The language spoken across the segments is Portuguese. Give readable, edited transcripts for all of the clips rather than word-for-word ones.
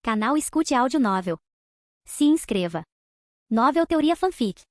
Canal Escute Áudio Novel. Se inscreva. Novel Teoria Fanfic.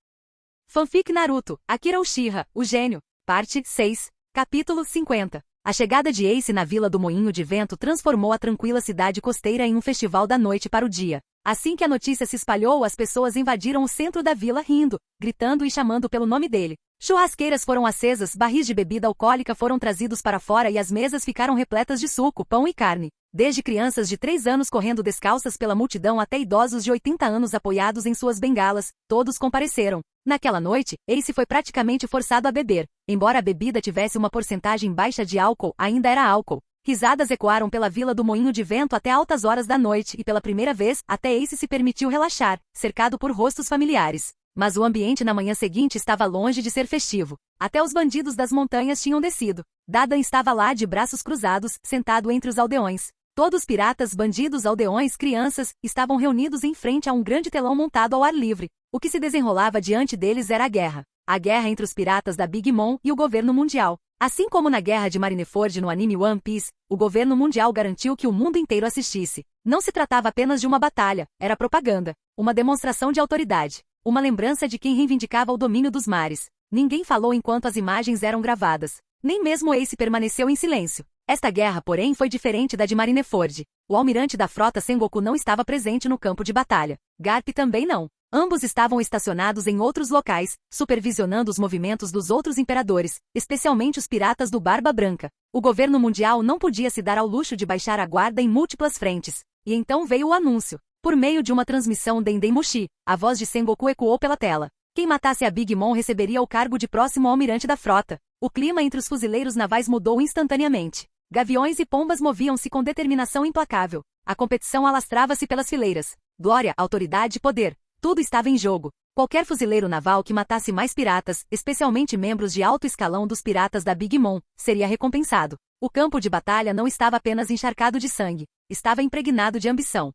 Fanfic Naruto, Akira Uchiha, o Gênio, Parte 6, Capítulo 50. A chegada de Ace na Vila do Moinho de Vento transformou a tranquila cidade costeira em um festival da noite para o dia. Assim que a notícia se espalhou, as pessoas invadiram o centro da vila rindo, gritando e chamando pelo nome dele. Churrasqueiras foram acesas, barris de bebida alcoólica foram trazidos para fora e as mesas ficaram repletas de suco, pão e carne. Desde crianças de 3 anos correndo descalças pela multidão até idosos de 80 anos apoiados em suas bengalas, todos compareceram. Naquela noite, Ace foi praticamente forçado a beber. Embora a bebida tivesse uma porcentagem baixa de álcool, ainda era álcool. Risadas ecoaram pela Vila do Moinho de Vento até altas horas da noite e pela primeira vez, até Ace se permitiu relaxar, cercado por rostos familiares. Mas o ambiente na manhã seguinte estava longe de ser festivo. Até os bandidos das montanhas tinham descido. Dadan estava lá de braços cruzados, sentado entre os aldeões. Todos piratas, bandidos, aldeões, crianças, estavam reunidos em frente a um grande telão montado ao ar livre. O que se desenrolava diante deles era a guerra. A guerra entre os piratas da Big Mom e o governo mundial. Assim como na guerra de Marineford no anime One Piece, o governo mundial garantiu que o mundo inteiro assistisse. Não se tratava apenas de uma batalha, era propaganda, uma demonstração de autoridade, uma lembrança de quem reivindicava o domínio dos mares. Ninguém falou enquanto as imagens eram gravadas. Nem mesmo Ace permaneceu em silêncio. Esta guerra, porém, foi diferente da de Marineford. O almirante da frota Sengoku não estava presente no campo de batalha. Garp também não. Ambos estavam estacionados em outros locais, supervisionando os movimentos dos outros imperadores, especialmente os piratas do Barba Branca. O governo mundial não podia se dar ao luxo de baixar a guarda em múltiplas frentes. E então veio o anúncio. Por meio de uma transmissão Dendemushi, a voz de Sengoku ecoou pela tela. Quem matasse a Big Mom receberia o cargo de próximo almirante da frota. O clima entre os fuzileiros navais mudou instantaneamente. Gaviões e pombas moviam-se com determinação implacável. A competição alastrava-se pelas fileiras. Glória, autoridade e poder. Tudo estava em jogo. Qualquer fuzileiro naval que matasse mais piratas, especialmente membros de alto escalão dos piratas da Big Mom, seria recompensado. O campo de batalha não estava apenas encharcado de sangue. Estava impregnado de ambição.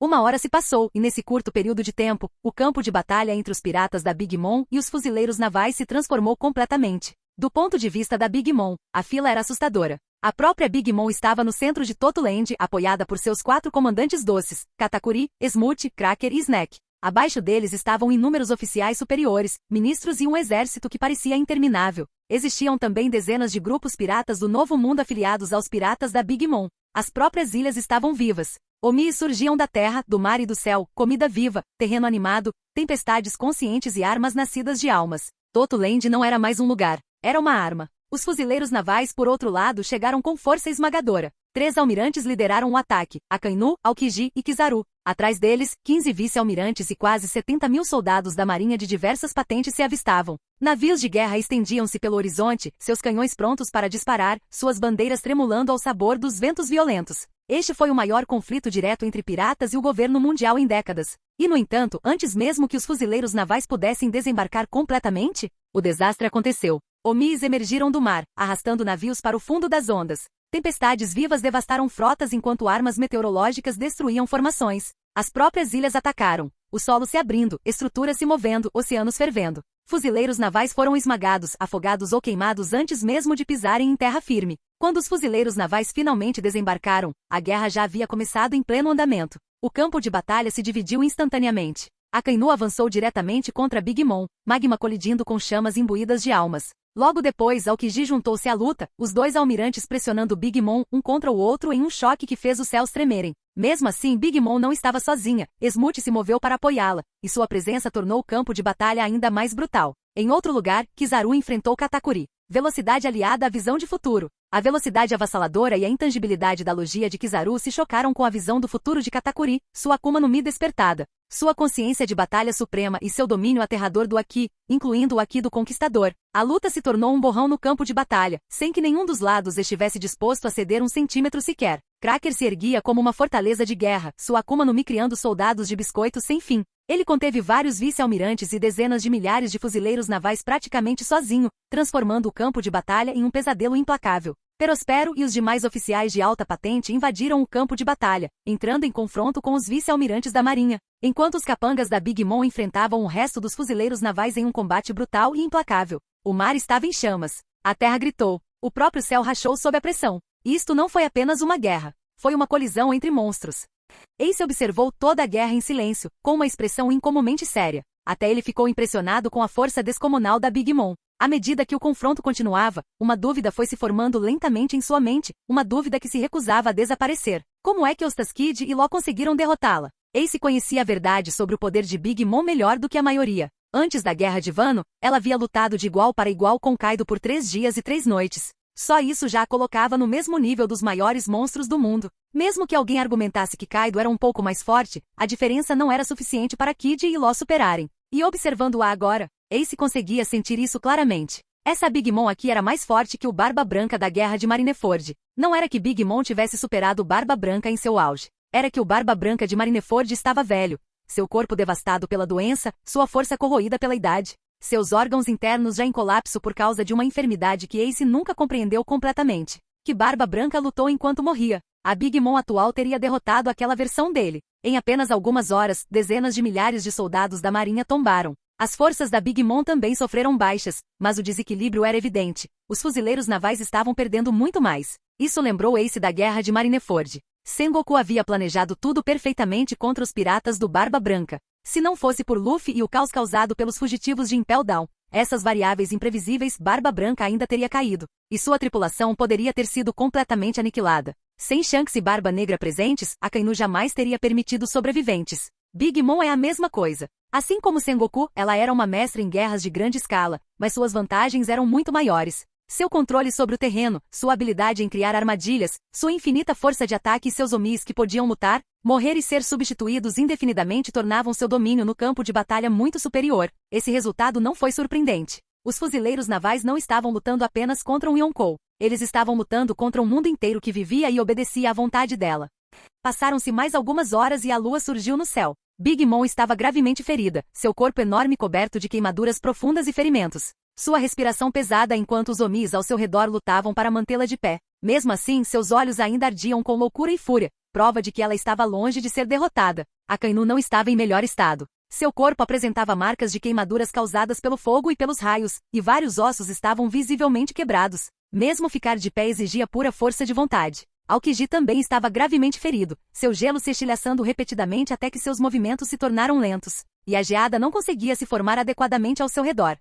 Uma hora se passou, e nesse curto período de tempo, o campo de batalha entre os piratas da Big Mom e os fuzileiros navais se transformou completamente. Do ponto de vista da Big Mom, a fila era assustadora. A própria Big Mom estava no centro de Totuland, apoiada por seus 4 comandantes doces, Katakuri, Smooth, Cracker e Snack. Abaixo deles estavam inúmeros oficiais superiores, ministros e um exército que parecia interminável. Existiam também dezenas de grupos piratas do Novo Mundo afiliados aos piratas da Big Mom. As próprias ilhas estavam vivas. Omis surgiam da terra, do mar e do céu, comida viva, terreno animado, tempestades conscientes e armas nascidas de almas. Totuland não era mais um lugar, era uma arma. Os fuzileiros navais, por outro lado, chegaram com força esmagadora. 3 almirantes lideraram o ataque, Akainu, Aokiji e Kizaru. Atrás deles, 15 vice-almirantes e quase 70 mil soldados da marinha de diversas patentes se avistavam. Navios de guerra estendiam-se pelo horizonte, seus canhões prontos para disparar, suas bandeiras tremulando ao sabor dos ventos violentos. Este foi o maior conflito direto entre piratas e o governo mundial em décadas. E, no entanto, antes mesmo que os fuzileiros navais pudessem desembarcar completamente, o desastre aconteceu. Omis emergiram do mar, arrastando navios para o fundo das ondas. Tempestades vivas devastaram frotas enquanto armas meteorológicas destruíam formações. As próprias ilhas atacaram. O solo se abrindo, estruturas se movendo, oceanos fervendo. Fuzileiros navais foram esmagados, afogados ou queimados antes mesmo de pisarem em terra firme. Quando os fuzileiros navais finalmente desembarcaram, a guerra já havia começado em pleno andamento. O campo de batalha se dividiu instantaneamente. Akainu avançou diretamente contra Big Mom, Magma colidindo com chamas imbuídas de almas. Logo depois, Aokiji juntou-se à luta, os 2 almirantes pressionando Big Mom um contra o outro em um choque que fez os céus tremerem. Mesmo assim, Big Mom não estava sozinha. Smooth se moveu para apoiá-la, e sua presença tornou o campo de batalha ainda mais brutal. Em outro lugar, Kizaru enfrentou Katakuri. Velocidade aliada à visão de futuro. A velocidade avassaladora e a intangibilidade da logia de Kizaru se chocaram com a visão do futuro de Katakuri, sua Akuma no Mi despertada. Sua consciência de batalha suprema e seu domínio aterrador do Aki, incluindo o Aki do Conquistador. A luta se tornou um borrão no campo de batalha, sem que nenhum dos lados estivesse disposto a ceder um centímetro sequer. Cracker se erguia como uma fortaleza de guerra, sua Akuma no Mi criando soldados de biscoito sem fim. Ele conteve vários vice-almirantes e dezenas de milhares de fuzileiros navais praticamente sozinho, transformando o campo de batalha em um pesadelo implacável. Perospero e os demais oficiais de alta patente invadiram o campo de batalha, entrando em confronto com os vice-almirantes da marinha, enquanto os capangas da Big Mom enfrentavam o resto dos fuzileiros navais em um combate brutal e implacável. O mar estava em chamas. A terra gritou. O próprio céu rachou sob a pressão. E isto não foi apenas uma guerra. Foi uma colisão entre monstros. Ace observou toda a guerra em silêncio, com uma expressão incomumente séria. Até ele ficou impressionado com a força descomunal da Big Mom. À medida que o confronto continuava, uma dúvida foi se formando lentamente em sua mente, uma dúvida que se recusava a desaparecer. Como é que Eustace Kid e Law conseguiram derrotá-la? Ace conhecia a verdade sobre o poder de Big Mom melhor do que a maioria. Antes da Guerra de Wano, ela havia lutado de igual para igual com Kaido por 3 dias e 3 noites. Só isso já a colocava no mesmo nível dos maiores monstros do mundo. Mesmo que alguém argumentasse que Kaido era um pouco mais forte, a diferença não era suficiente para Kid e Law superarem. E observando-a agora, Ace conseguia sentir isso claramente. Essa Big Mom aqui era mais forte que o Barba Branca da Guerra de Marineford. Não era que Big Mom tivesse superado o Barba Branca em seu auge. Era que o Barba Branca de Marineford estava velho. Seu corpo devastado pela doença, sua força corroída pela idade. Seus órgãos internos já em colapso por causa de uma enfermidade que Ace nunca compreendeu completamente. Que Barba Branca lutou enquanto morria. A Big Mom atual teria derrotado aquela versão dele. Em apenas algumas horas, dezenas de milhares de soldados da marinha tombaram. As forças da Big Mom também sofreram baixas, mas o desequilíbrio era evidente. Os fuzileiros navais estavam perdendo muito mais. Isso lembrou Ace da Guerra de Marineford. Sengoku havia planejado tudo perfeitamente contra os piratas do Barba Branca. Se não fosse por Luffy e o caos causado pelos fugitivos de Impel Down, essas variáveis imprevisíveis, Barba Branca ainda teria caído, e sua tripulação poderia ter sido completamente aniquilada. Sem Shanks e Barba Negra presentes, Akainu jamais teria permitido sobreviventes. Big Mom é a mesma coisa. Assim como Sengoku, ela era uma mestra em guerras de grande escala, mas suas vantagens eram muito maiores. Seu controle sobre o terreno, sua habilidade em criar armadilhas, sua infinita força de ataque e seus Omis que podiam lutar, morrer e ser substituídos indefinidamente tornavam seu domínio no campo de batalha muito superior. Esse resultado não foi surpreendente. Os fuzileiros navais não estavam lutando apenas contra um Yonkou. Eles estavam lutando contra um mundo inteiro que vivia e obedecia à vontade dela. Passaram-se mais algumas horas e a lua surgiu no céu. Big Mom estava gravemente ferida, seu corpo enorme coberto de queimaduras profundas e ferimentos. Sua respiração pesada enquanto os Omis ao seu redor lutavam para mantê-la de pé. Mesmo assim, seus olhos ainda ardiam com loucura e fúria, prova de que ela estava longe de ser derrotada. Akainu não estava em melhor estado. Seu corpo apresentava marcas de queimaduras causadas pelo fogo e pelos raios, e vários ossos estavam visivelmente quebrados. Mesmo ficar de pé exigia pura força de vontade. Aokiji também estava gravemente ferido, seu gelo se estilhaçando repetidamente até que seus movimentos se tornaram lentos, e a geada não conseguia se formar adequadamente ao seu redor.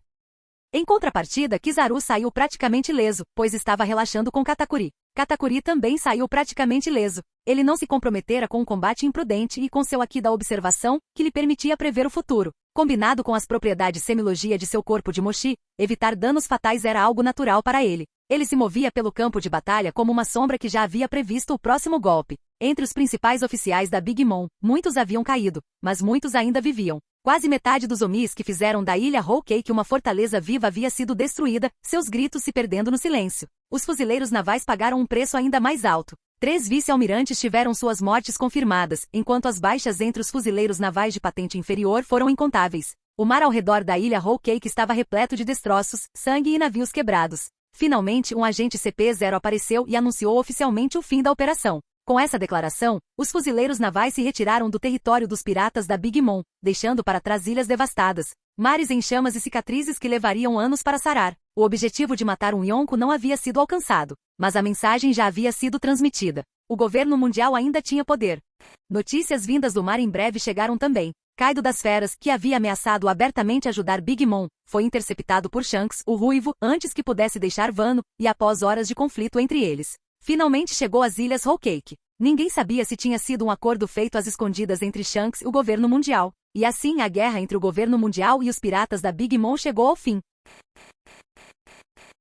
Em contrapartida, Kizaru saiu praticamente ileso, pois estava relaxando com Katakuri. Katakuri também saiu praticamente ileso. Ele não se comprometera com um combate imprudente e com seu Haki da observação, que lhe permitia prever o futuro. Combinado com as propriedades semilogia de seu corpo de Moshi, evitar danos fatais era algo natural para ele. Ele se movia pelo campo de batalha como uma sombra que já havia previsto o próximo golpe. Entre os principais oficiais da Big Mom, muitos haviam caído, mas muitos ainda viviam. Quase metade dos Omis que fizeram da ilha Whole Cake uma fortaleza viva havia sido destruída, seus gritos se perdendo no silêncio. Os fuzileiros navais pagaram um preço ainda mais alto. 3 vice-almirantes tiveram suas mortes confirmadas, enquanto as baixas entre os fuzileiros navais de patente inferior foram incontáveis. O mar ao redor da ilha Whole Cake estava repleto de destroços, sangue e navios quebrados. Finalmente, um agente CP-0 apareceu e anunciou oficialmente o fim da operação. Com essa declaração, os fuzileiros navais se retiraram do território dos piratas da Big Mom, deixando para trás ilhas devastadas, mares em chamas e cicatrizes que levariam anos para sarar. O objetivo de matar um Yonko não havia sido alcançado, mas a mensagem já havia sido transmitida. O governo mundial ainda tinha poder. Notícias vindas do mar em breve chegaram também. Kaido das Feras, que havia ameaçado abertamente ajudar Big Mom, foi interceptado por Shanks, o Ruivo, antes que pudesse deixar Wano, e após horas de conflito entre eles. Finalmente chegou às ilhas Whole Cake. Ninguém sabia se tinha sido um acordo feito às escondidas entre Shanks e o governo mundial. E assim a guerra entre o governo mundial e os piratas da Big Mom chegou ao fim.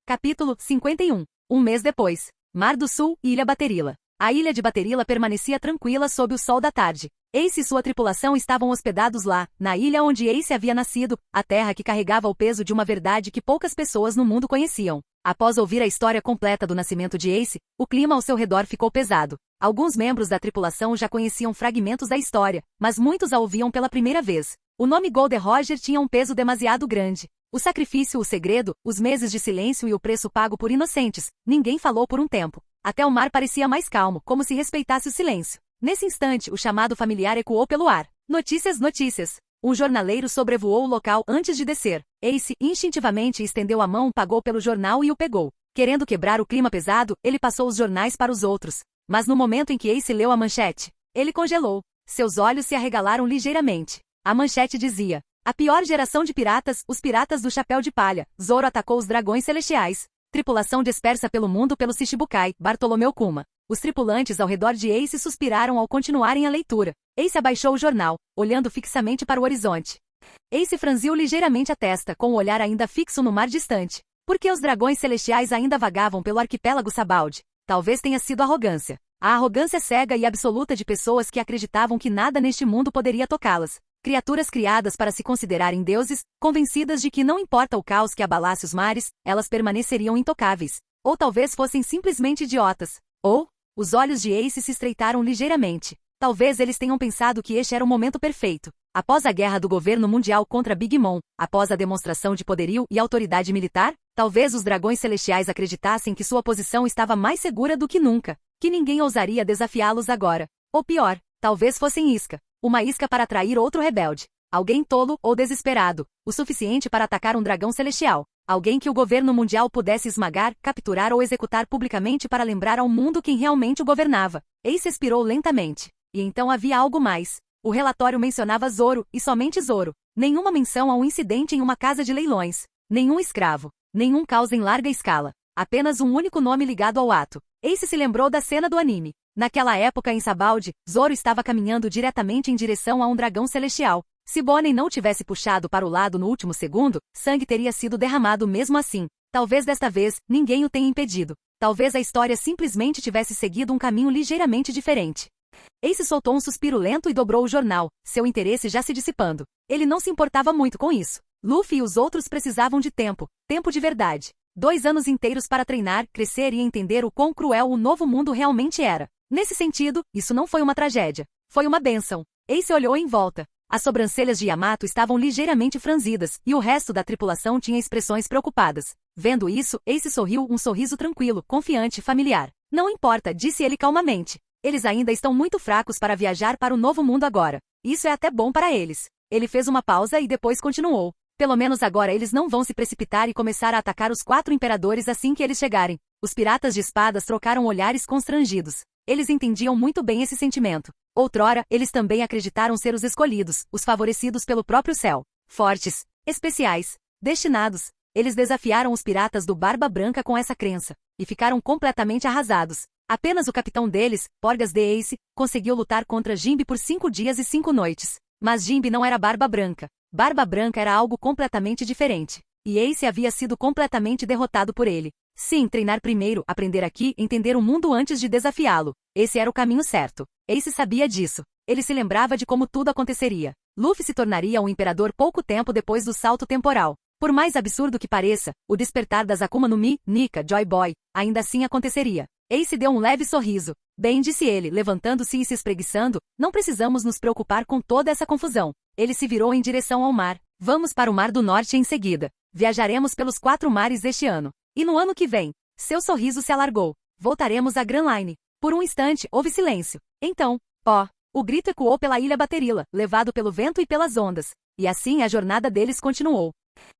Capítulo 51. Um mês depois. Mar do Sul, Ilha Baterila. A ilha de Baterila permanecia tranquila sob o sol da tarde. Ace e sua tripulação estavam hospedados lá, na ilha onde Ace havia nascido, a terra que carregava o peso de uma verdade que poucas pessoas no mundo conheciam. Após ouvir a história completa do nascimento de Ace, o clima ao seu redor ficou pesado. Alguns membros da tripulação já conheciam fragmentos da história, mas muitos a ouviam pela primeira vez. O nome Gold Roger tinha um peso demasiado grande. O sacrifício, o segredo, os meses de silêncio e o preço pago por inocentes. Ninguém falou por um tempo. Até o mar parecia mais calmo, como se respeitasse o silêncio. Nesse instante, o chamado familiar ecoou pelo ar. Notícias, notícias. Um jornaleiro sobrevoou o local antes de descer. Ace, instintivamente, estendeu a mão, pagou pelo jornal e o pegou. Querendo quebrar o clima pesado, ele passou os jornais para os outros. Mas no momento em que Ace leu a manchete, Ele congelou. Seus olhos se arregalaram ligeiramente. A manchete dizia: a pior geração de piratas, os piratas do chapéu de palha. Zoro atacou os dragões celestiais. Tripulação dispersa pelo mundo pelo Shichibukai, Bartolomeu Kuma. Os tripulantes ao redor de Ace suspiraram ao continuarem a leitura. Ace abaixou o jornal, olhando fixamente para o horizonte. Ace franziu ligeiramente a testa, com o olhar ainda fixo no mar distante. Porque os dragões celestiais ainda vagavam pelo arquipélago Sabaldi? Talvez tenha sido arrogância. A arrogância cega e absoluta de pessoas que acreditavam que nada neste mundo poderia tocá-las. Criaturas criadas para se considerarem deuses, convencidas de que não importa o caos que abalasse os mares, elas permaneceriam intocáveis. Ou talvez fossem simplesmente idiotas. Ou, os olhos de Ace se estreitaram ligeiramente. Talvez eles tenham pensado que este era o momento perfeito. Após a guerra do governo mundial contra Big Mom, após a demonstração de poderio e autoridade militar, talvez os dragões celestiais acreditassem que sua posição estava mais segura do que nunca, que ninguém ousaria desafiá-los agora. Ou pior, talvez fossem isca. Uma isca para atrair outro rebelde. Alguém tolo ou desesperado, o suficiente para atacar um dragão celestial. Alguém que o governo mundial pudesse esmagar, capturar ou executar publicamente para lembrar ao mundo quem realmente o governava. Ace expirou lentamente. E então havia algo mais. O relatório mencionava Zoro, e somente Zoro. Nenhuma menção a um incidente em uma casa de leilões. Nenhum escravo. Nenhum caos em larga escala. Apenas um único nome ligado ao ato. Ace se lembrou da cena do anime. Naquela época em Sabaldi, Zoro estava caminhando diretamente em direção a um dragão celestial. Se Bonnie não tivesse puxado para o lado no último segundo, sangue teria sido derramado mesmo assim. Talvez desta vez, ninguém o tenha impedido. Talvez a história simplesmente tivesse seguido um caminho ligeiramente diferente. Ace soltou um suspiro lento e dobrou o jornal, seu interesse já se dissipando. Ele não se importava muito com isso. Luffy e os outros precisavam de tempo, tempo de verdade. 2 anos inteiros para treinar, crescer e entender o quão cruel o novo mundo realmente era. Nesse sentido, isso não foi uma tragédia. Foi uma bênção. Ace olhou em volta. As sobrancelhas de Yamato estavam ligeiramente franzidas, e o resto da tripulação tinha expressões preocupadas. Vendo isso, Ace sorriu um sorriso tranquilo, confiante e familiar. Não importa, disse ele calmamente. Eles ainda estão muito fracos para viajar para o novo mundo agora. Isso é até bom para eles. Ele fez uma pausa e depois continuou. Pelo menos agora eles não vão se precipitar e começar a atacar os 4 imperadores assim que eles chegarem. Os piratas de espadas trocaram olhares constrangidos. Eles entendiam muito bem esse sentimento. Outrora, eles também acreditaram ser os escolhidos, os favorecidos pelo próprio céu. Fortes, especiais, destinados. Eles desafiaram os piratas do Barba Branca com essa crença, e ficaram completamente arrasados. Apenas o capitão deles, Porgas de Ace, conseguiu lutar contra Jinbe por 5 dias e 5 noites. Mas Jinbe não era Barba Branca. Barba Branca era algo completamente diferente. E Ace havia sido completamente derrotado por ele. Sim, treinar primeiro, aprender aqui, entender o mundo antes de desafiá-lo. Esse era o caminho certo. Ace sabia disso. Ele se lembrava de como tudo aconteceria. Luffy se tornaria um imperador pouco tempo depois do salto temporal. Por mais absurdo que pareça, o despertar das Akuma no Mi, Nika, Joy Boy, ainda assim aconteceria. Ace deu um leve sorriso. Bem, disse ele, levantando-se e se espreguiçando, não precisamos nos preocupar com toda essa confusão. Ele se virou em direção ao mar. Vamos para o Mar do Norte em seguida. Viajaremos pelos 4 mares este ano. E no ano que vem, seu sorriso se alargou. Voltaremos a Grand Line. Por um instante, houve silêncio. Então, o grito ecoou pela ilha Baterila, levado pelo vento e pelas ondas. E assim a jornada deles continuou.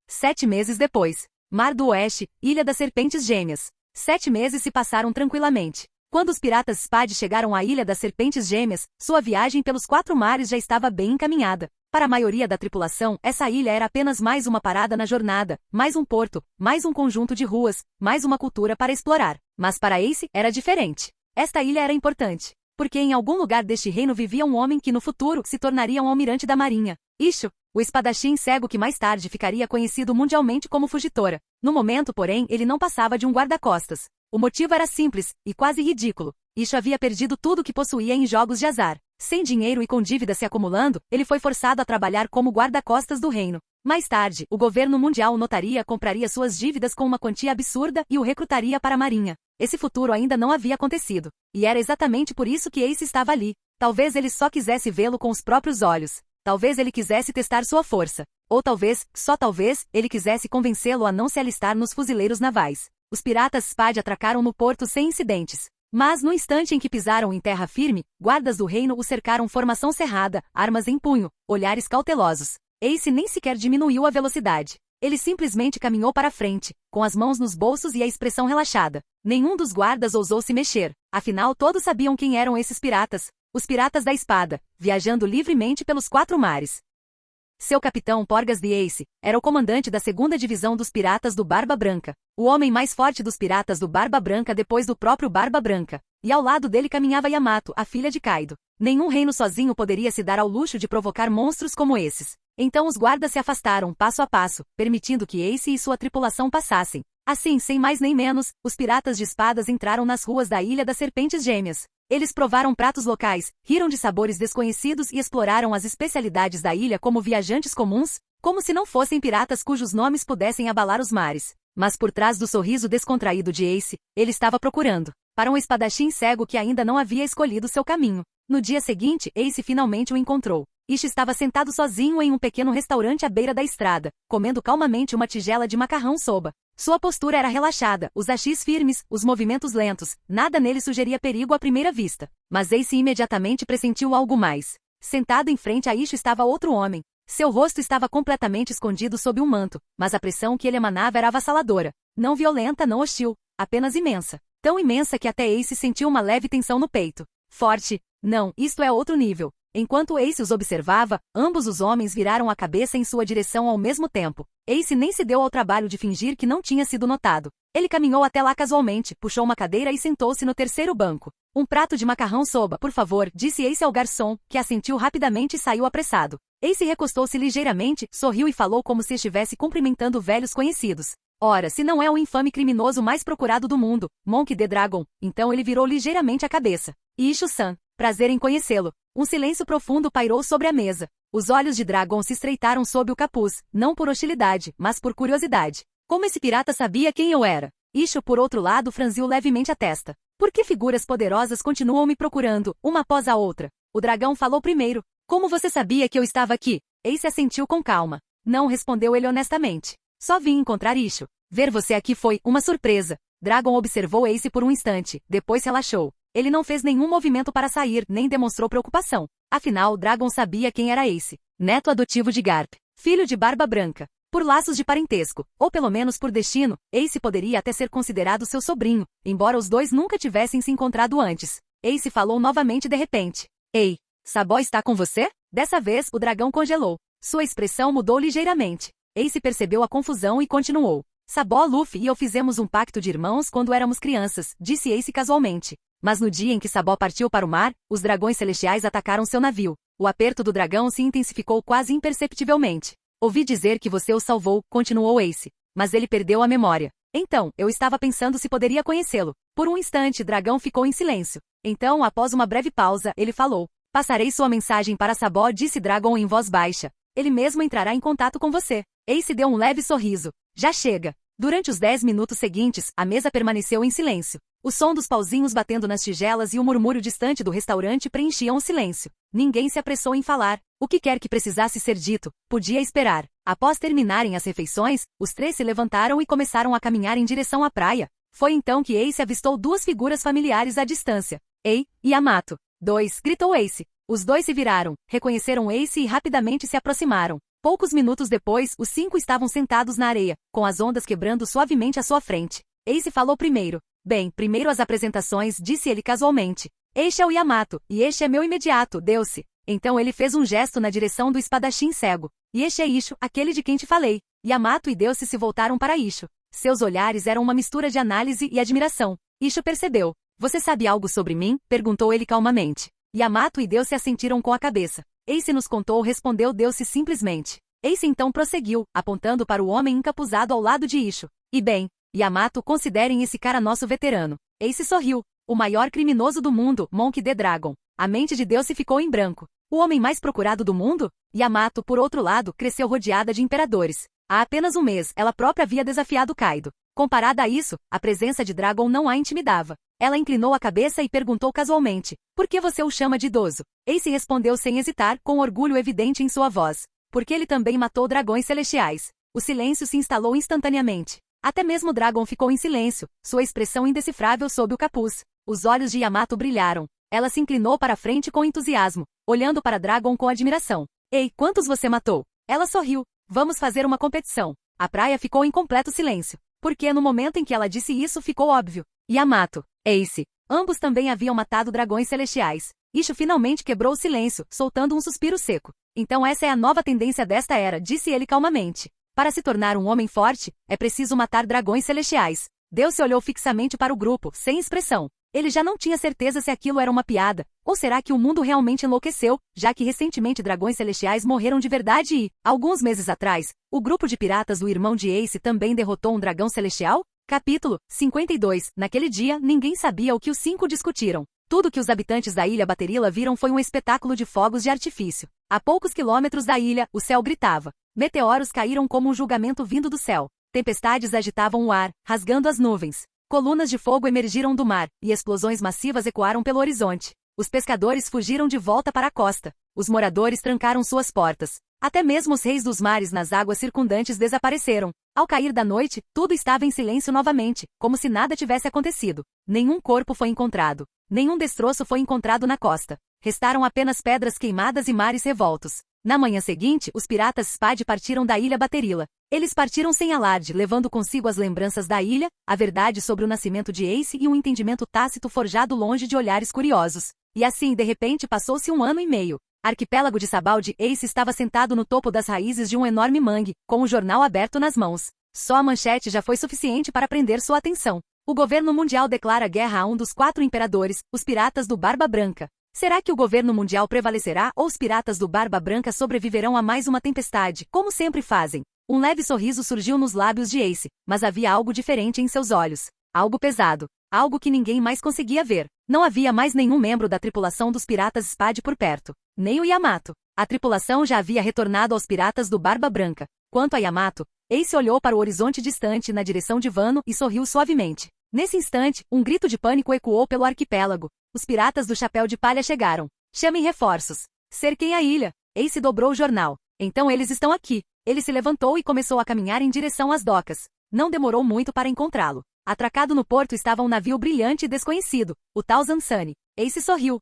7 meses depois. Mar do Oeste, Ilha das Serpentes Gêmeas. 7 meses se passaram tranquilamente. Quando os piratas Spade chegaram à Ilha das Serpentes Gêmeas, sua viagem pelos 4 mares já estava bem encaminhada. Para a maioria da tripulação, essa ilha era apenas mais uma parada na jornada, mais um porto, mais um conjunto de ruas, mais uma cultura para explorar. Mas para Ace, era diferente. Esta ilha era importante, porque em algum lugar deste reino vivia um homem que no futuro se tornaria um almirante da marinha. Isho, o espadachim cego que mais tarde ficaria conhecido mundialmente como Fugitora. No momento, porém, ele não passava de um guarda-costas. O motivo era simples, e quase ridículo. Isho havia perdido tudo que possuía em jogos de azar. Sem dinheiro e com dívidas se acumulando, ele foi forçado a trabalhar como guarda-costas do reino. Mais tarde, o governo mundial o notaria, compraria suas dívidas com uma quantia absurda e o recrutaria para a marinha. Esse futuro ainda não havia acontecido. E era exatamente por isso que Ace estava ali. Talvez ele só quisesse vê-lo com os próprios olhos. Talvez ele quisesse testar sua força. Ou talvez, só talvez, ele quisesse convencê-lo a não se alistar nos fuzileiros navais. Os piratas Spade atracaram no porto sem incidentes. Mas no instante em que pisaram em terra firme, guardas do reino o cercaram formação cerrada, armas em punho, olhares cautelosos. Ace nem sequer diminuiu a velocidade. Ele simplesmente caminhou para frente, com as mãos nos bolsos e a expressão relaxada. Nenhum dos guardas ousou se mexer. Afinal, todos sabiam quem eram esses piratas. os Piratas da Espada, viajando livremente pelos 4 mares. Seu capitão Porgas the Ace era o comandante da 2ª divisão dos Piratas do Barba Branca, o homem mais forte dos Piratas do Barba Branca depois do próprio Barba Branca, e ao lado dele caminhava Yamato, a filha de Kaido. Nenhum reino sozinho poderia se dar ao luxo de provocar monstros como esses. Então os guardas se afastaram passo a passo, permitindo que Ace e sua tripulação passassem. Assim, sem mais nem menos, os Piratas de Espadas entraram nas ruas da Ilha das Serpentes Gêmeas. Eles provaram pratos locais, riram de sabores desconhecidos e exploraram as especialidades da ilha como viajantes comuns, como se não fossem piratas cujos nomes pudessem abalar os mares. Mas por trás do sorriso descontraído de Ace, ele estava procurando para um espadachim cego que ainda não havia escolhido seu caminho. No dia seguinte, Ace finalmente o encontrou. Ishi estava sentado sozinho em um pequeno restaurante à beira da estrada, comendo calmamente uma tigela de macarrão soba. Sua postura era relaxada, os hachis firmes, os movimentos lentos, nada nele sugeria perigo à primeira vista. Mas Ace imediatamente pressentiu algo mais. Sentado em frente a Ishi estava outro homem. Seu rosto estava completamente escondido sob um manto, mas a pressão que ele emanava era avassaladora. Não violenta, não hostil, apenas imensa. Tão imensa que até Ace sentiu uma leve tensão no peito. Forte. Não, isto é outro nível. Enquanto Ace os observava, ambos os homens viraram a cabeça em sua direção ao mesmo tempo. Ace nem se deu ao trabalho de fingir que não tinha sido notado. Ele caminhou até lá casualmente, puxou uma cadeira e sentou-se no terceiro banco. Um prato de macarrão soba, por favor, disse Ace ao garçom, que assentiu rapidamente e saiu apressado. Ace recostou-se ligeiramente, sorriu e falou como se estivesse cumprimentando velhos conhecidos. Ora, se não é o infame criminoso mais procurado do mundo, Monkey D. Dragon, então ele virou ligeiramente a cabeça. Ishu-san, prazer em conhecê-lo. Um silêncio profundo pairou sobre a mesa. Os olhos de Dragon se estreitaram sob o capuz, não por hostilidade, mas por curiosidade. Como esse pirata sabia quem eu era? Ishu, por outro lado, franziu levemente a testa. Por que figuras poderosas continuam me procurando, uma após a outra? O dragão falou primeiro. Como você sabia que eu estava aqui? Ace assentiu com calma. Não, respondeu ele honestamente. Só vim encontrar Ishu. Ver você aqui foi uma surpresa. Dragon observou Ace por um instante, depois relaxou. Ele não fez nenhum movimento para sair, nem demonstrou preocupação. Afinal, Dragon sabia quem era Ace. Neto adotivo de Garp. Filho de Barba Branca. Por laços de parentesco, ou pelo menos por destino, Ace poderia até ser considerado seu sobrinho, embora os dois nunca tivessem se encontrado antes. Ace falou novamente de repente. Ei, Sabó está com você? Dessa vez, o dragão congelou. Sua expressão mudou ligeiramente. Ace percebeu a confusão e continuou. Sabó, Luffy e eu fizemos um pacto de irmãos quando éramos crianças, disse Ace casualmente. Mas no dia em que Sabó partiu para o mar, os dragões celestiais atacaram seu navio. O aperto do dragão se intensificou quase imperceptivelmente. Ouvi dizer que você o salvou, continuou Ace. Mas ele perdeu a memória. Então, eu estava pensando se poderia conhecê-lo. Por um instante, Dragão ficou em silêncio. Então, após uma breve pausa, ele falou. Passarei sua mensagem para Sabó, disse Dragon em voz baixa. Ele mesmo entrará em contato com você. Ace deu um leve sorriso. Já chega. Durante os 10 minutos seguintes, a mesa permaneceu em silêncio. O som dos pauzinhos batendo nas tigelas e o murmúrio distante do restaurante preenchiam o silêncio. Ninguém se apressou em falar. O que quer que precisasse ser dito, podia esperar. Após terminarem as refeições, os 3 se levantaram e começaram a caminhar em direção à praia. Foi então que Ace avistou 2 figuras familiares à distância. Ei, Yamato. 2, gritou Ace. Os 2 se viraram, reconheceram Ace e rapidamente se aproximaram. Poucos minutos depois, os 5 estavam sentados na areia, com as ondas quebrando suavemente à sua frente. Ace falou primeiro. Bem, primeiro as apresentações, disse ele casualmente. Este é o Yamato, e este é meu imediato, deu-se. Então ele fez um gesto na direção do espadachim cego. E este é Ishu, aquele de quem te falei. Yamato e Deuce se voltaram para Ishu. Seus olhares eram uma mistura de análise e admiração. Ishu percebeu. Você sabe algo sobre mim? Perguntou ele calmamente. Yamato e Deuce assentiram com a cabeça. Ace nos contou, respondeu Deuce simplesmente. Ace então prosseguiu, apontando para o homem encapuzado ao lado de Ishu. E bem, Yamato, considerem esse cara nosso veterano. Ace sorriu. O maior criminoso do mundo, Monkey D. Dragon. A mente de Deuce ficou em branco. O homem mais procurado do mundo? Yamato, por outro lado, cresceu rodeada de imperadores. Há apenas um mês, ela própria havia desafiado Kaido. Comparada a isso, a presença de Dragon não a intimidava. Ela inclinou a cabeça e perguntou casualmente. Por que você o chama de idoso? Ace respondeu sem hesitar, com orgulho evidente em sua voz. Porque ele também matou dragões celestiais. O silêncio se instalou instantaneamente. Até mesmo Dragon ficou em silêncio, sua expressão indecifrável sob o capuz. Os olhos de Yamato brilharam. Ela se inclinou para a frente com entusiasmo, olhando para Dragon com admiração. Ei, quantos você matou? Ela sorriu. Vamos fazer uma competição. A praia ficou em completo silêncio. Porque no momento em que ela disse isso ficou óbvio. Yamato, Ace, ambos também haviam matado dragões celestiais. Ishu finalmente quebrou o silêncio, soltando um suspiro seco. Então essa é a nova tendência desta era, disse ele calmamente. Para se tornar um homem forte, é preciso matar dragões celestiais. Deus se olhou fixamente para o grupo, sem expressão. Ele já não tinha certeza se aquilo era uma piada, ou será que o mundo realmente enlouqueceu, já que recentemente dragões celestiais morreram de verdade e, alguns meses atrás, o grupo de piratas do irmão de Ace também derrotou um dragão celestial? Capítulo 52. Naquele dia, ninguém sabia o que os 5 discutiram. Tudo que os habitantes da ilha Baterila viram foi um espetáculo de fogos de artifício. A poucos quilômetros da ilha, o céu gritava. Meteoros caíram como um julgamento vindo do céu. Tempestades agitavam o ar, rasgando as nuvens. Colunas de fogo emergiram do mar, e explosões massivas ecoaram pelo horizonte. Os pescadores fugiram de volta para a costa. Os moradores trancaram suas portas. Até mesmo os reis dos mares nas águas circundantes desapareceram. Ao cair da noite, tudo estava em silêncio novamente, como se nada tivesse acontecido. Nenhum corpo foi encontrado. Nenhum destroço foi encontrado na costa. Restaram apenas pedras queimadas e mares revoltos. Na manhã seguinte, os piratas Spade partiram da ilha Baterila. Eles partiram sem alarde, levando consigo as lembranças da ilha, a verdade sobre o nascimento de Ace e um entendimento tácito forjado longe de olhares curiosos. E assim, de repente, passou-se 1 ano e meio. Arquipélago de Sabaldi, Ace estava sentado no topo das raízes de um enorme mangue, com o jornal aberto nas mãos. Só a manchete já foi suficiente para prender sua atenção. O governo mundial declara guerra a um dos 4 imperadores, os piratas do Barba Branca. Será que o governo mundial prevalecerá ou os piratas do Barba Branca sobreviverão a mais uma tempestade, como sempre fazem? Um leve sorriso surgiu nos lábios de Ace, mas havia algo diferente em seus olhos. Algo pesado. Algo que ninguém mais conseguia ver. Não havia mais nenhum membro da tripulação dos piratas Spade por perto. Nem o Yamato. A tripulação já havia retornado aos piratas do Barba Branca. Quanto a Yamato, Ace olhou para o horizonte distante na direção de Wano e sorriu suavemente. Nesse instante, um grito de pânico ecoou pelo arquipélago. Os piratas do Chapéu de Palha chegaram. Chamem reforços. Cerquem a ilha. Ace dobrou o jornal. Então eles estão aqui. Ele se levantou e começou a caminhar em direção às docas. Não demorou muito para encontrá-lo. Atracado no porto estava um navio brilhante e desconhecido, o Thousand Sunny. Ace sorriu.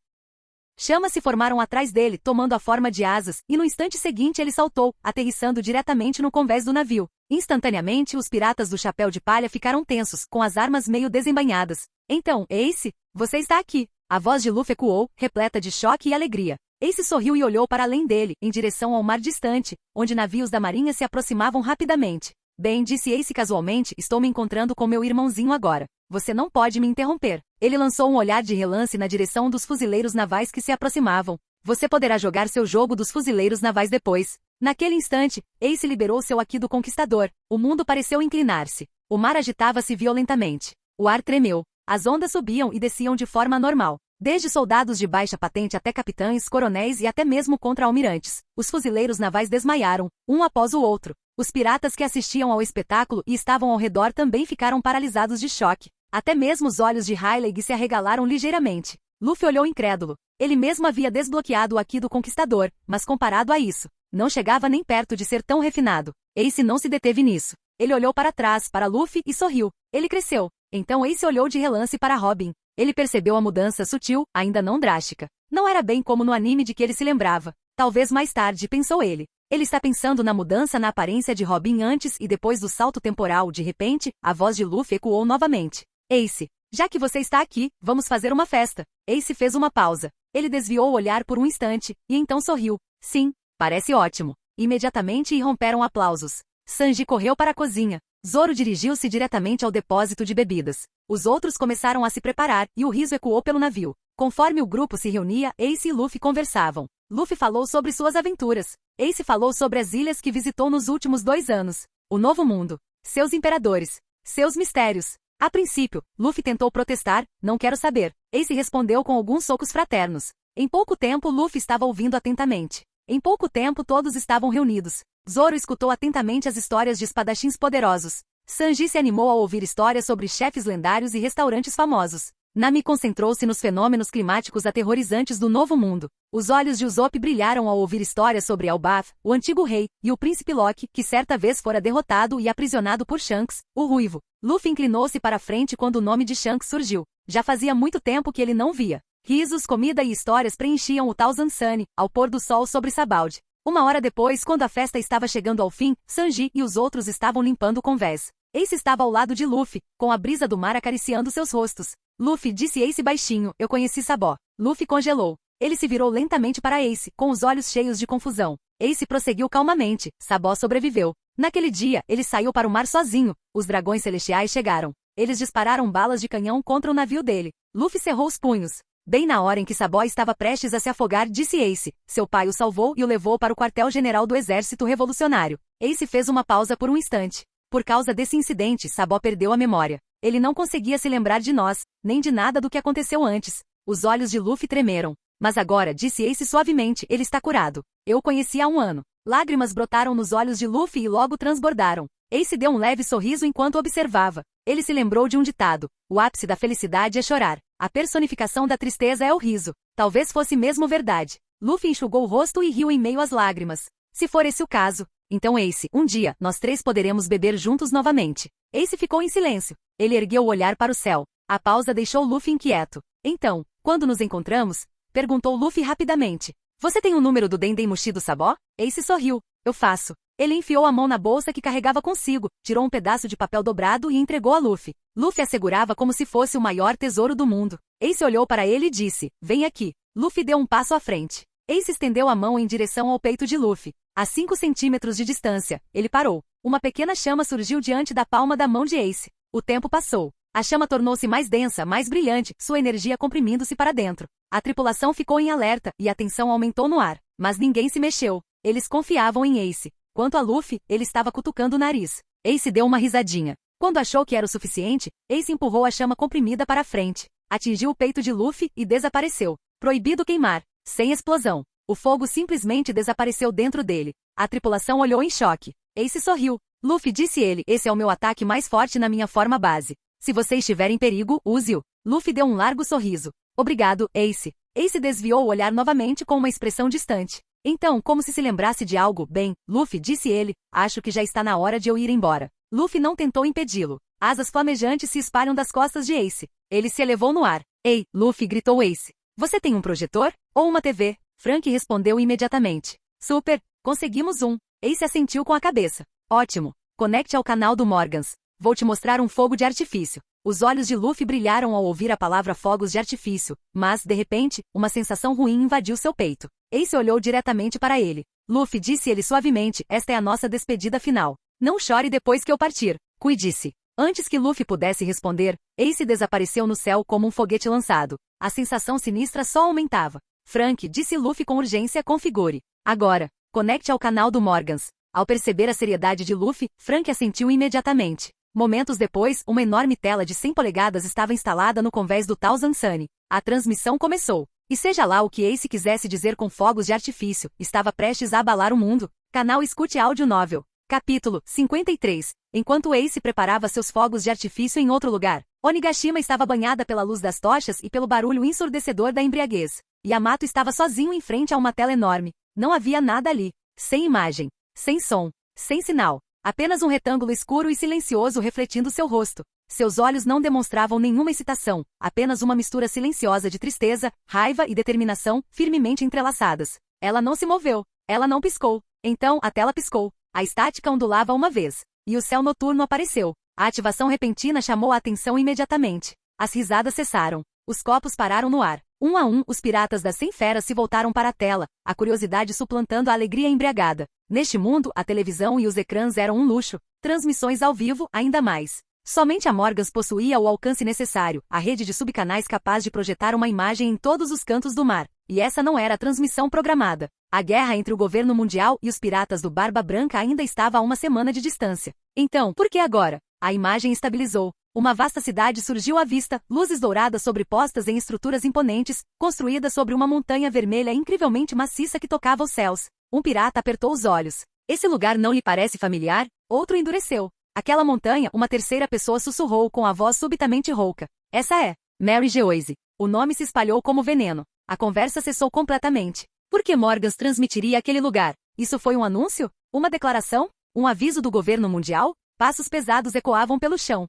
Chamas se formaram atrás dele, tomando a forma de asas, e no instante seguinte ele saltou, aterrissando diretamente no convés do navio. Instantaneamente, os piratas do Chapéu de Palha ficaram tensos, com as armas meio desembainhadas. Então, Ace, você está aqui. A voz de Luffy ecoou, repleta de choque e alegria. Ace sorriu e olhou para além dele, em direção ao mar distante, onde navios da marinha se aproximavam rapidamente. Bem, disse Ace casualmente, estou me encontrando com meu irmãozinho agora. Você não pode me interromper. Ele lançou um olhar de relance na direção dos fuzileiros navais que se aproximavam. Você poderá jogar seu jogo dos fuzileiros navais depois. Naquele instante, Ace liberou seu Haki do Conquistador. O mundo pareceu inclinar-se. O mar agitava-se violentamente. O ar tremeu. As ondas subiam e desciam de forma normal. Desde soldados de baixa patente até capitães, coronéis e até mesmo contra-almirantes. Os fuzileiros navais desmaiaram, um após o outro. Os piratas que assistiam ao espetáculo e estavam ao redor também ficaram paralisados de choque. Até mesmo os olhos de Hyleg se arregalaram ligeiramente. Luffy olhou incrédulo. Ele mesmo havia desbloqueado o Haki do Conquistador, mas comparado a isso, não chegava nem perto de ser tão refinado. Ace não se deteve nisso. Ele olhou para trás, para Luffy, e sorriu. Ele cresceu. Então Ace olhou de relance para Robin. Ele percebeu a mudança sutil, ainda não drástica. Não era bem como no anime de que ele se lembrava. Talvez mais tarde, pensou ele. Ele está pensando na mudança na aparência de Robin antes e depois do salto temporal. De repente, a voz de Luffy ecoou novamente. Ace, já que você está aqui, vamos fazer uma festa. Ace fez uma pausa. Ele desviou o olhar por um instante, e então sorriu. Sim, parece ótimo. Imediatamente irromperam aplausos. Sanji correu para a cozinha. Zoro dirigiu-se diretamente ao depósito de bebidas. Os outros começaram a se preparar, e o riso ecoou pelo navio. Conforme o grupo se reunia, Ace e Luffy conversavam. Luffy falou sobre suas aventuras. Ace falou sobre as ilhas que visitou nos últimos 2 anos. O Novo Mundo. Seus imperadores. Seus mistérios. A princípio, Luffy tentou protestar, não quero saber. Ace respondeu com alguns socos fraternos. Em pouco tempo, Luffy estava ouvindo atentamente. Em pouco tempo, todos estavam reunidos. Zoro escutou atentamente as histórias de espadachins poderosos. Sanji se animou ao ouvir histórias sobre chefes lendários e restaurantes famosos. Nami concentrou-se nos fenômenos climáticos aterrorizantes do Novo Mundo. Os olhos de Usopp brilharam ao ouvir histórias sobre Elbaf, o antigo rei, e o príncipe Loki, que certa vez fora derrotado e aprisionado por Shanks, o ruivo. Luffy inclinou-se para a frente quando o nome de Shanks surgiu. Já fazia muito tempo que ele não via. Risos, comida e histórias preenchiam o Thousand Sunny, ao pôr do sol sobre Sabaldi. 1 hora depois, quando a festa estava chegando ao fim, Sanji e os outros estavam limpando o convés. Ace estava ao lado de Luffy, com a brisa do mar acariciando seus rostos. Luffy, disse Ace baixinho, eu conheci Sabó. Luffy congelou. Ele se virou lentamente para Ace, com os olhos cheios de confusão. Ace prosseguiu calmamente. Sabó sobreviveu. Naquele dia, ele saiu para o mar sozinho. Os dragões celestiais chegaram. Eles dispararam balas de canhão contra o navio dele. Luffy cerrou os punhos. Bem na hora em que Sabó estava prestes a se afogar, disse Ace. Seu pai o salvou e o levou para o quartel-general do exército revolucionário. Ace fez uma pausa por um instante. Por causa desse incidente, Sabó perdeu a memória. Ele não conseguia se lembrar de nós, nem de nada do que aconteceu antes. Os olhos de Luffy tremeram. Mas agora, disse Ace suavemente, ele está curado. Eu o conheci há um ano. Lágrimas brotaram nos olhos de Luffy e logo transbordaram. Ace deu um leve sorriso enquanto observava. Ele se lembrou de um ditado. O ápice da felicidade é chorar. A personificação da tristeza é o riso. Talvez fosse mesmo verdade. Luffy enxugou o rosto e riu em meio às lágrimas. Se for esse o caso, então Ace, um dia, nós três poderemos beber juntos novamente. Ace ficou em silêncio. Ele ergueu o olhar para o céu. A pausa deixou Luffy inquieto. Então, quando nos encontramos? Perguntou Luffy rapidamente. Você tem o número do Dendemushi do Sabó? Ace sorriu. Eu faço. Ele enfiou a mão na bolsa que carregava consigo, tirou um pedaço de papel dobrado e entregou a Luffy. Luffy a segurava como se fosse o maior tesouro do mundo. Ace olhou para ele e disse, vem aqui. Luffy deu um passo à frente. Ace estendeu a mão em direção ao peito de Luffy. A 5 centímetros de distância, ele parou. Uma pequena chama surgiu diante da palma da mão de Ace. O tempo passou. A chama tornou-se mais densa, mais brilhante, sua energia comprimindo-se para dentro. A tripulação ficou em alerta, e a tensão aumentou no ar. Mas ninguém se mexeu. Eles confiavam em Ace. Quanto a Luffy, ele estava cutucando o nariz. Ace deu uma risadinha. Quando achou que era o suficiente, Ace empurrou a chama comprimida para a frente. Atingiu o peito de Luffy e desapareceu. Proibido queimar. Sem explosão. O fogo simplesmente desapareceu dentro dele. A tripulação olhou em choque. Ace sorriu. Luffy, disse ele, esse é o meu ataque mais forte na minha forma base. Se você estiver em perigo, use-o. Luffy deu um largo sorriso. Obrigado, Ace. Ace desviou o olhar novamente com uma expressão distante. Então, como se lembrasse de algo, bem, Luffy, disse ele, acho que já está na hora de eu ir embora. Luffy não tentou impedi-lo. Asas flamejantes se espalham das costas de Ace. Ele se elevou no ar. Ei, Luffy, gritou Ace. Você tem um projetor? Ou uma TV? Frank respondeu imediatamente. Super, conseguimos um. Ace assentiu com a cabeça. Ótimo. Conecte ao canal do Morgans. Vou te mostrar um fogo de artifício. Os olhos de Luffy brilharam ao ouvir a palavra fogos de artifício, mas, de repente, uma sensação ruim invadiu seu peito. Ace olhou diretamente para ele. Luffy, disse ele suavemente, esta é a nossa despedida final. Não chore depois que eu partir. Cuide-se. Antes que Luffy pudesse responder, Ace desapareceu no céu como um foguete lançado. A sensação sinistra só aumentava. Frank, disse Luffy com urgência, configure. Agora, conecte ao canal do Morgans. Ao perceber a seriedade de Luffy, Frank assentiu imediatamente. Momentos depois, uma enorme tela de 100 polegadas estava instalada no convés do Thousand Sunny. A transmissão começou. E seja lá o que Ace quisesse dizer com fogos de artifício, estava prestes a abalar o mundo. Canal Escute Áudio Novel. Capítulo 53. Enquanto Ace preparava seus fogos de artifício em outro lugar, Onigashima estava banhada pela luz das tochas e pelo barulho ensurdecedor da embriaguez. Yamato estava sozinho em frente a uma tela enorme. Não havia nada ali. Sem imagem. Sem som. Sem sinal. Apenas um retângulo escuro e silencioso refletindo seu rosto. Seus olhos não demonstravam nenhuma excitação, apenas uma mistura silenciosa de tristeza, raiva e determinação, firmemente entrelaçadas. Ela não se moveu. Ela não piscou. Então, a tela piscou. A estática ondulava uma vez. E o céu noturno apareceu. A ativação repentina chamou a atenção imediatamente. As risadas cessaram. Os copos pararam no ar. Um a um, os piratas das 100 feras se voltaram para a tela, a curiosidade suplantando a alegria embriagada. Neste mundo, a televisão e os ecrãs eram um luxo. Transmissões ao vivo, ainda mais. Somente a Morgans possuía o alcance necessário, a rede de subcanais capaz de projetar uma imagem em todos os cantos do mar. E essa não era a transmissão programada. A guerra entre o governo mundial e os piratas do Barba Branca ainda estava a uma semana de distância. Então, por que agora? A imagem estabilizou. Uma vasta cidade surgiu à vista, luzes douradas sobrepostas em estruturas imponentes, construídas sobre uma montanha vermelha incrivelmente maciça que tocava os céus. Um pirata apertou os olhos. Esse lugar não lhe parece familiar? Outro endureceu. Aquela montanha, uma terceira pessoa sussurrou com a voz subitamente rouca. Essa é Mary Geoise. O nome se espalhou como veneno. A conversa cessou completamente. Por que Morgans transmitiria aquele lugar? Isso foi um anúncio? Uma declaração? Um aviso do governo mundial? Passos pesados ecoavam pelo chão.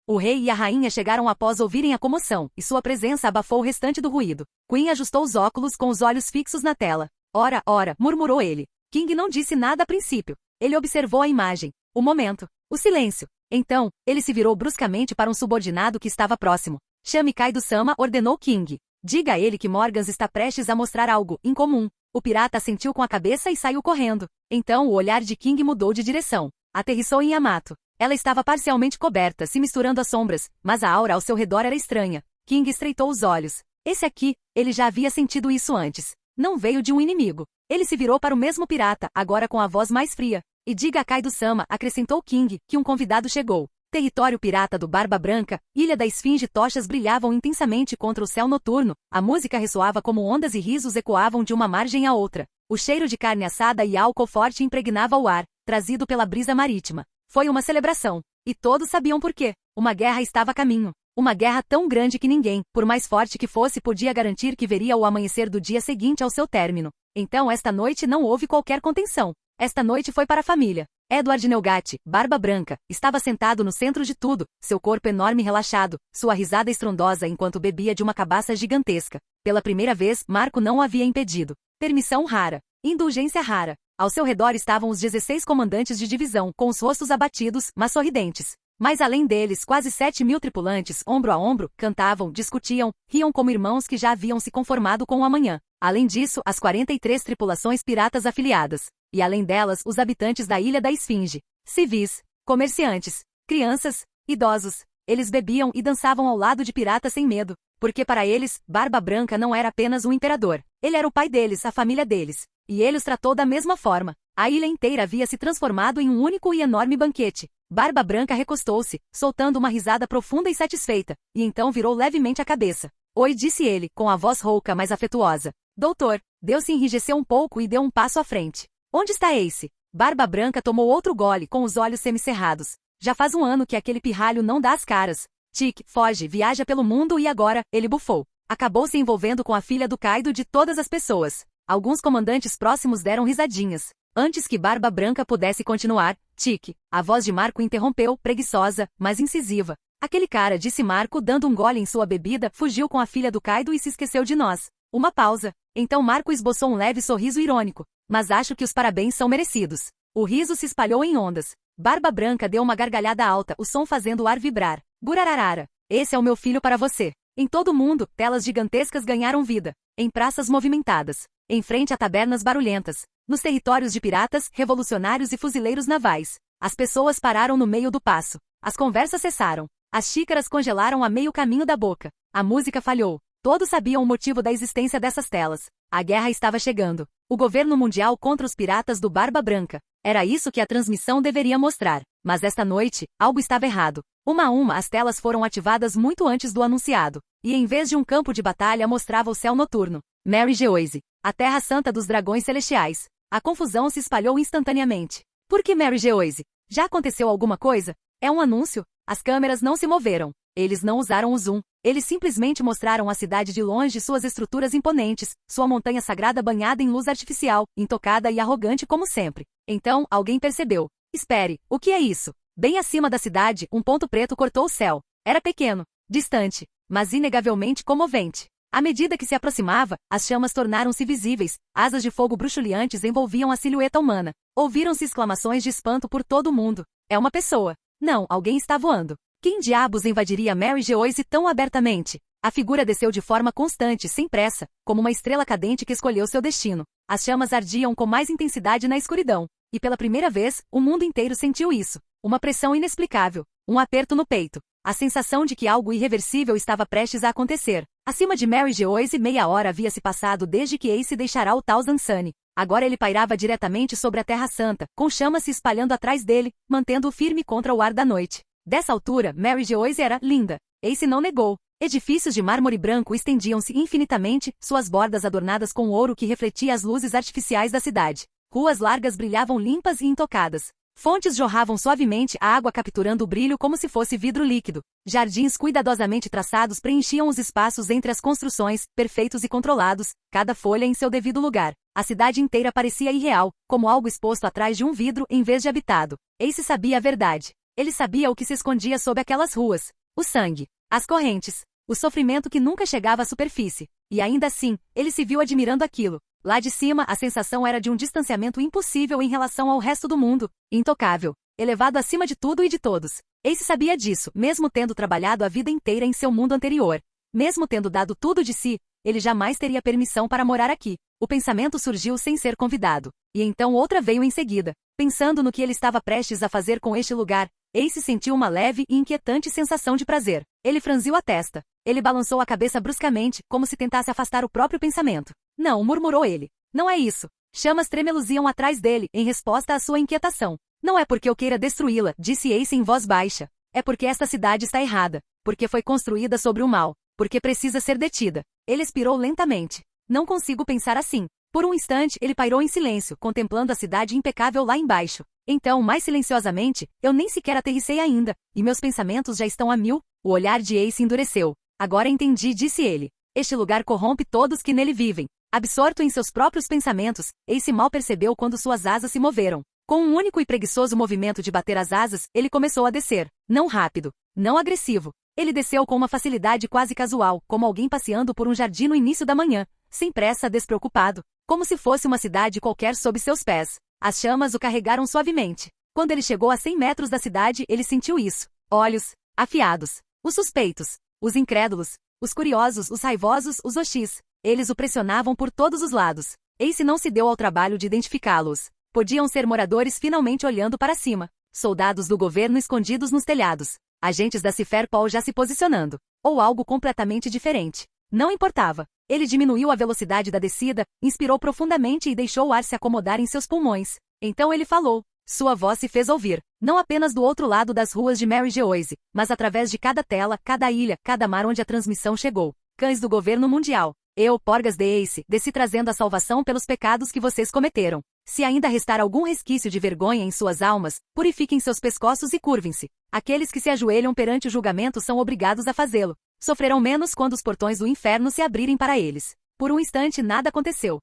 O rei e a rainha chegaram após ouvirem a comoção, e sua presença abafou o restante do ruído. Queen ajustou os óculos com os olhos fixos na tela. Ora, ora, murmurou ele. King não disse nada a princípio. Ele observou a imagem. O momento. O silêncio. Então, ele se virou bruscamente para um subordinado que estava próximo. Chame Kaido-sama, ordenou King. Diga a ele que Morgans está prestes a mostrar algo incomum. O pirata assentiu com a cabeça e saiu correndo. Então o olhar de King mudou de direção. Aterrissou em Yamato. Ela estava parcialmente coberta, se misturando às sombras, mas a aura ao seu redor era estranha. King estreitou os olhos. Esse aqui, ele já havia sentido isso antes. Não veio de um inimigo. Ele se virou para o mesmo pirata, agora com a voz mais fria. E diga a Kaido-sama, acrescentou King, que um convidado chegou. Território pirata do Barba Branca, Ilha da Esfinge, tochas brilhavam intensamente contra o céu noturno, a música ressoava como ondas e risos ecoavam de uma margem à outra. O cheiro de carne assada e álcool forte impregnava o ar, trazido pela brisa marítima. Foi uma celebração. E todos sabiam por quê. Uma guerra estava a caminho. Uma guerra tão grande que ninguém, por mais forte que fosse, podia garantir que veria o amanhecer do dia seguinte ao seu término. Então esta noite não houve qualquer contenção. Esta noite foi para a família. Edward Nelgate, Barba Branca, estava sentado no centro de tudo, seu corpo enorme e relaxado, sua risada estrondosa enquanto bebia de uma cabaça gigantesca. Pela primeira vez, Marco não o havia impedido. Permissão rara. Indulgência rara. Ao seu redor estavam os 16 comandantes de divisão, com os rostos abatidos, mas sorridentes. Mas além deles, quase 7.000 tripulantes, ombro a ombro, cantavam, discutiam, riam como irmãos que já haviam se conformado com o amanhã. Além disso, as 43 tripulações piratas afiliadas. E além delas, os habitantes da Ilha da Esfinge. Civis, comerciantes, crianças, idosos. Eles bebiam e dançavam ao lado de piratas sem medo. Porque para eles, Barba Branca não era apenas um imperador. Ele era o pai deles, a família deles. E ele os tratou da mesma forma. A ilha inteira havia se transformado em um único e enorme banquete. Barba Branca recostou-se, soltando uma risada profunda e satisfeita, e então virou levemente a cabeça. Oi, disse ele, com a voz rouca mas afetuosa. Doutor, Deus se enrijeceu um pouco e deu um passo à frente. Onde está Ace? Barba Branca tomou outro gole com os olhos semicerrados. Já faz um ano que aquele pirralho não dá as caras. Tic, foge, viaja pelo mundo e agora, ele bufou. Acabou se envolvendo com a filha do Kaido de todas as pessoas. Alguns comandantes próximos deram risadinhas. Antes que Barba Branca pudesse continuar, Tic, a voz de Marco interrompeu, preguiçosa, mas incisiva. Aquele cara, disse Marco dando um gole em sua bebida, fugiu com a filha do Kaido e se esqueceu de nós. Uma pausa. Então Marco esboçou um leve sorriso irônico. Mas acho que os parabéns são merecidos. O riso se espalhou em ondas. Barba Branca deu uma gargalhada alta, o som fazendo o ar vibrar. Gurararara. Esse é o meu filho para você. Em todo o mundo, telas gigantescas ganharam vida. Em praças movimentadas. Em frente a tabernas barulhentas. Nos territórios de piratas, revolucionários e fuzileiros navais. As pessoas pararam no meio do passo. As conversas cessaram. As xícaras congelaram a meio caminho da boca. A música falhou. Todos sabiam o motivo da existência dessas telas. A guerra estava chegando. O governo mundial contra os piratas do Barba Branca. Era isso que a transmissão deveria mostrar. Mas esta noite, algo estava errado. Uma a uma as telas foram ativadas muito antes do anunciado. E em vez de um campo de batalha mostrava o céu noturno. Mary Geoise. A terra santa dos dragões celestiais. A confusão se espalhou instantaneamente. Por que Mary Geoise? Já aconteceu alguma coisa? É um anúncio? As câmeras não se moveram. Eles não usaram o zoom. Eles simplesmente mostraram a cidade de longe, suas estruturas imponentes, sua montanha sagrada banhada em luz artificial, intocada e arrogante como sempre. Então, alguém percebeu. Espere, o que é isso? Bem acima da cidade, um ponto preto cortou o céu. Era pequeno, distante, mas inegavelmente comovente. À medida que se aproximava, as chamas tornaram-se visíveis, asas de fogo bruxuleantes envolviam a silhueta humana. Ouviram-se exclamações de espanto por todo o mundo. É uma pessoa. Não, alguém está voando. Quem diabos invadiria Mary Geoise tão abertamente? A figura desceu de forma constante, sem pressa, como uma estrela cadente que escolheu seu destino. As chamas ardiam com mais intensidade na escuridão. E pela primeira vez, o mundo inteiro sentiu isso. Uma pressão inexplicável. Um aperto no peito. A sensação de que algo irreversível estava prestes a acontecer. Acima de Mary Geoise, meia hora havia se passado desde que Ace deixara o Thousand Sunny. Agora ele pairava diretamente sobre a Terra Santa, com chamas se espalhando atrás dele, mantendo-o firme contra o ar da noite. Dessa altura, Mary Geoise era linda. Ace não negou. Edifícios de mármore branco estendiam-se infinitamente, suas bordas adornadas com ouro que refletia as luzes artificiais da cidade. Ruas largas brilhavam limpas e intocadas. Fontes jorravam suavemente a água capturando o brilho como se fosse vidro líquido. Jardins cuidadosamente traçados preenchiam os espaços entre as construções, perfeitos e controlados, cada folha em seu devido lugar. A cidade inteira parecia irreal, como algo exposto atrás de um vidro em vez de habitado. Ace sabia a verdade. Ele sabia o que se escondia sob aquelas ruas. O sangue. As correntes. O sofrimento que nunca chegava à superfície. E ainda assim, ele se viu admirando aquilo. Lá de cima, a sensação era de um distanciamento impossível em relação ao resto do mundo. Intocável. Elevado acima de tudo e de todos. Ace sabia disso, mesmo tendo trabalhado a vida inteira em seu mundo anterior. Mesmo tendo dado tudo de si, ele jamais teria permissão para morar aqui. O pensamento surgiu sem ser convidado. E então outra veio em seguida. Pensando no que ele estava prestes a fazer com este lugar, Ace sentiu uma leve e inquietante sensação de prazer. Ele franziu a testa. Ele balançou a cabeça bruscamente, como se tentasse afastar o próprio pensamento. Não, murmurou ele. Não é isso. Chamas tremeluziam atrás dele, em resposta à sua inquietação. Não é porque eu queira destruí-la, disse Ace em voz baixa. É porque esta cidade está errada. Porque foi construída sobre o mal. Porque precisa ser detida. Ele expirou lentamente. Não consigo pensar assim. Por um instante, ele pairou em silêncio, contemplando a cidade impecável lá embaixo. Então, mais silenciosamente, eu nem sequer aterrissei ainda, e meus pensamentos já estão a mil. O olhar de Ace endureceu. Agora entendi, disse ele. Este lugar corrompe todos que nele vivem. Absorto em seus próprios pensamentos, Ace mal percebeu quando suas asas se moveram. Com um único e preguiçoso movimento de bater as asas, ele começou a descer. Não rápido. Não agressivo. Ele desceu com uma facilidade quase casual, como alguém passeando por um jardim no início da manhã, sem pressa, despreocupado, como se fosse uma cidade qualquer sob seus pés. As chamas o carregaram suavemente. Quando ele chegou a 100 metros da cidade, ele sentiu isso. Olhos afiados. Os suspeitos. Os incrédulos. Os curiosos, os raivosos, os hostis. Eles o pressionavam por todos os lados. Ace não se deu ao trabalho de identificá-los. Podiam ser moradores finalmente olhando para cima. Soldados do governo escondidos nos telhados. Agentes da Cypherpol já se posicionando. Ou algo completamente diferente. Não importava. Ele diminuiu a velocidade da descida, inspirou profundamente e deixou o ar se acomodar em seus pulmões. Então ele falou. Sua voz se fez ouvir. Não apenas do outro lado das ruas de Mary Geoise, mas através de cada tela, cada ilha, cada mar onde a transmissão chegou. Cães do governo mundial. Eu, Porgas de Ace, desci trazendo a salvação pelos pecados que vocês cometeram. Se ainda restar algum resquício de vergonha em suas almas, purifiquem seus pescoços e curvem-se. Aqueles que se ajoelham perante o julgamento são obrigados a fazê-lo. Sofrerão menos quando os portões do inferno se abrirem para eles. Por um instante nada aconteceu.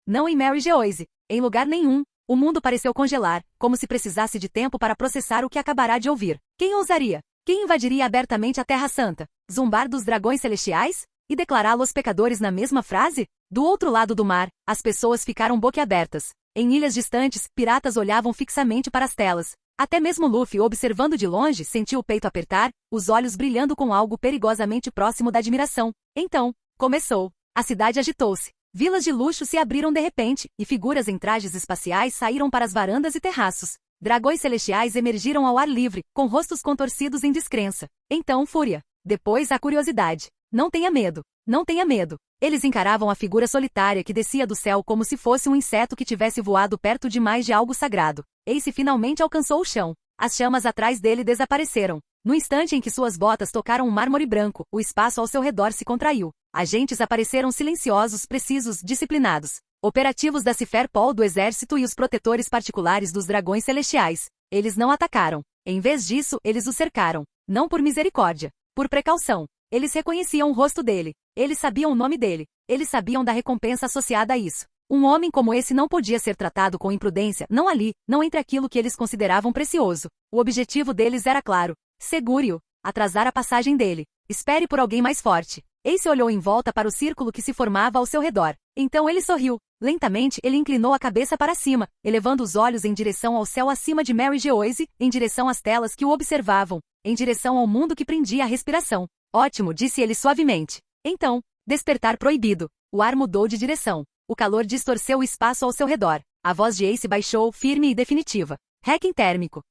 Não em Mary Geoise. Em lugar nenhum. O mundo pareceu congelar, como se precisasse de tempo para processar o que acabará de ouvir. Quem ousaria? Quem invadiria abertamente a Terra Santa? Zumbar dos dragões celestiais? E declará-los pecadores na mesma frase? Do outro lado do mar, as pessoas ficaram boquiabertas. Em ilhas distantes, piratas olhavam fixamente para as telas. Até mesmo Luffy, observando de longe, sentiu o peito apertar, os olhos brilhando com algo perigosamente próximo da admiração. Então, começou. A cidade agitou-se. Vilas de luxo se abriram de repente, e figuras em trajes espaciais saíram para as varandas e terraços. Dragões celestiais emergiram ao ar livre, com rostos contorcidos em descrença. Então fúria. Depois a curiosidade. Não tenha medo. Não tenha medo. Eles encaravam a figura solitária que descia do céu como se fosse um inseto que tivesse voado perto demais de algo sagrado. Ace finalmente alcançou o chão. As chamas atrás dele desapareceram. No instante em que suas botas tocaram um mármore branco, o espaço ao seu redor se contraiu. Agentes apareceram silenciosos, precisos, disciplinados. Operativos da Cypherpol do exército e os protetores particulares dos dragões celestiais. Eles não atacaram. Em vez disso, eles o cercaram. Não por misericórdia. Por precaução. Eles reconheciam o rosto dele. Eles sabiam o nome dele. Eles sabiam da recompensa associada a isso. Um homem como esse não podia ser tratado com imprudência, não ali, não entre aquilo que eles consideravam precioso. O objetivo deles era claro. Segure-o. Atrasar a passagem dele. Espere por alguém mais forte. Ace olhou em volta para o círculo que se formava ao seu redor. Então ele sorriu. Lentamente, ele inclinou a cabeça para cima, elevando os olhos em direção ao céu acima de Mary Geoise, em direção às telas que o observavam, em direção ao mundo que prendia a respiração. Ótimo, disse ele suavemente. Então, despertar proibido. O ar mudou de direção. O calor distorceu o espaço ao seu redor. A voz de Ace baixou, firme e definitiva. Hacking térmico.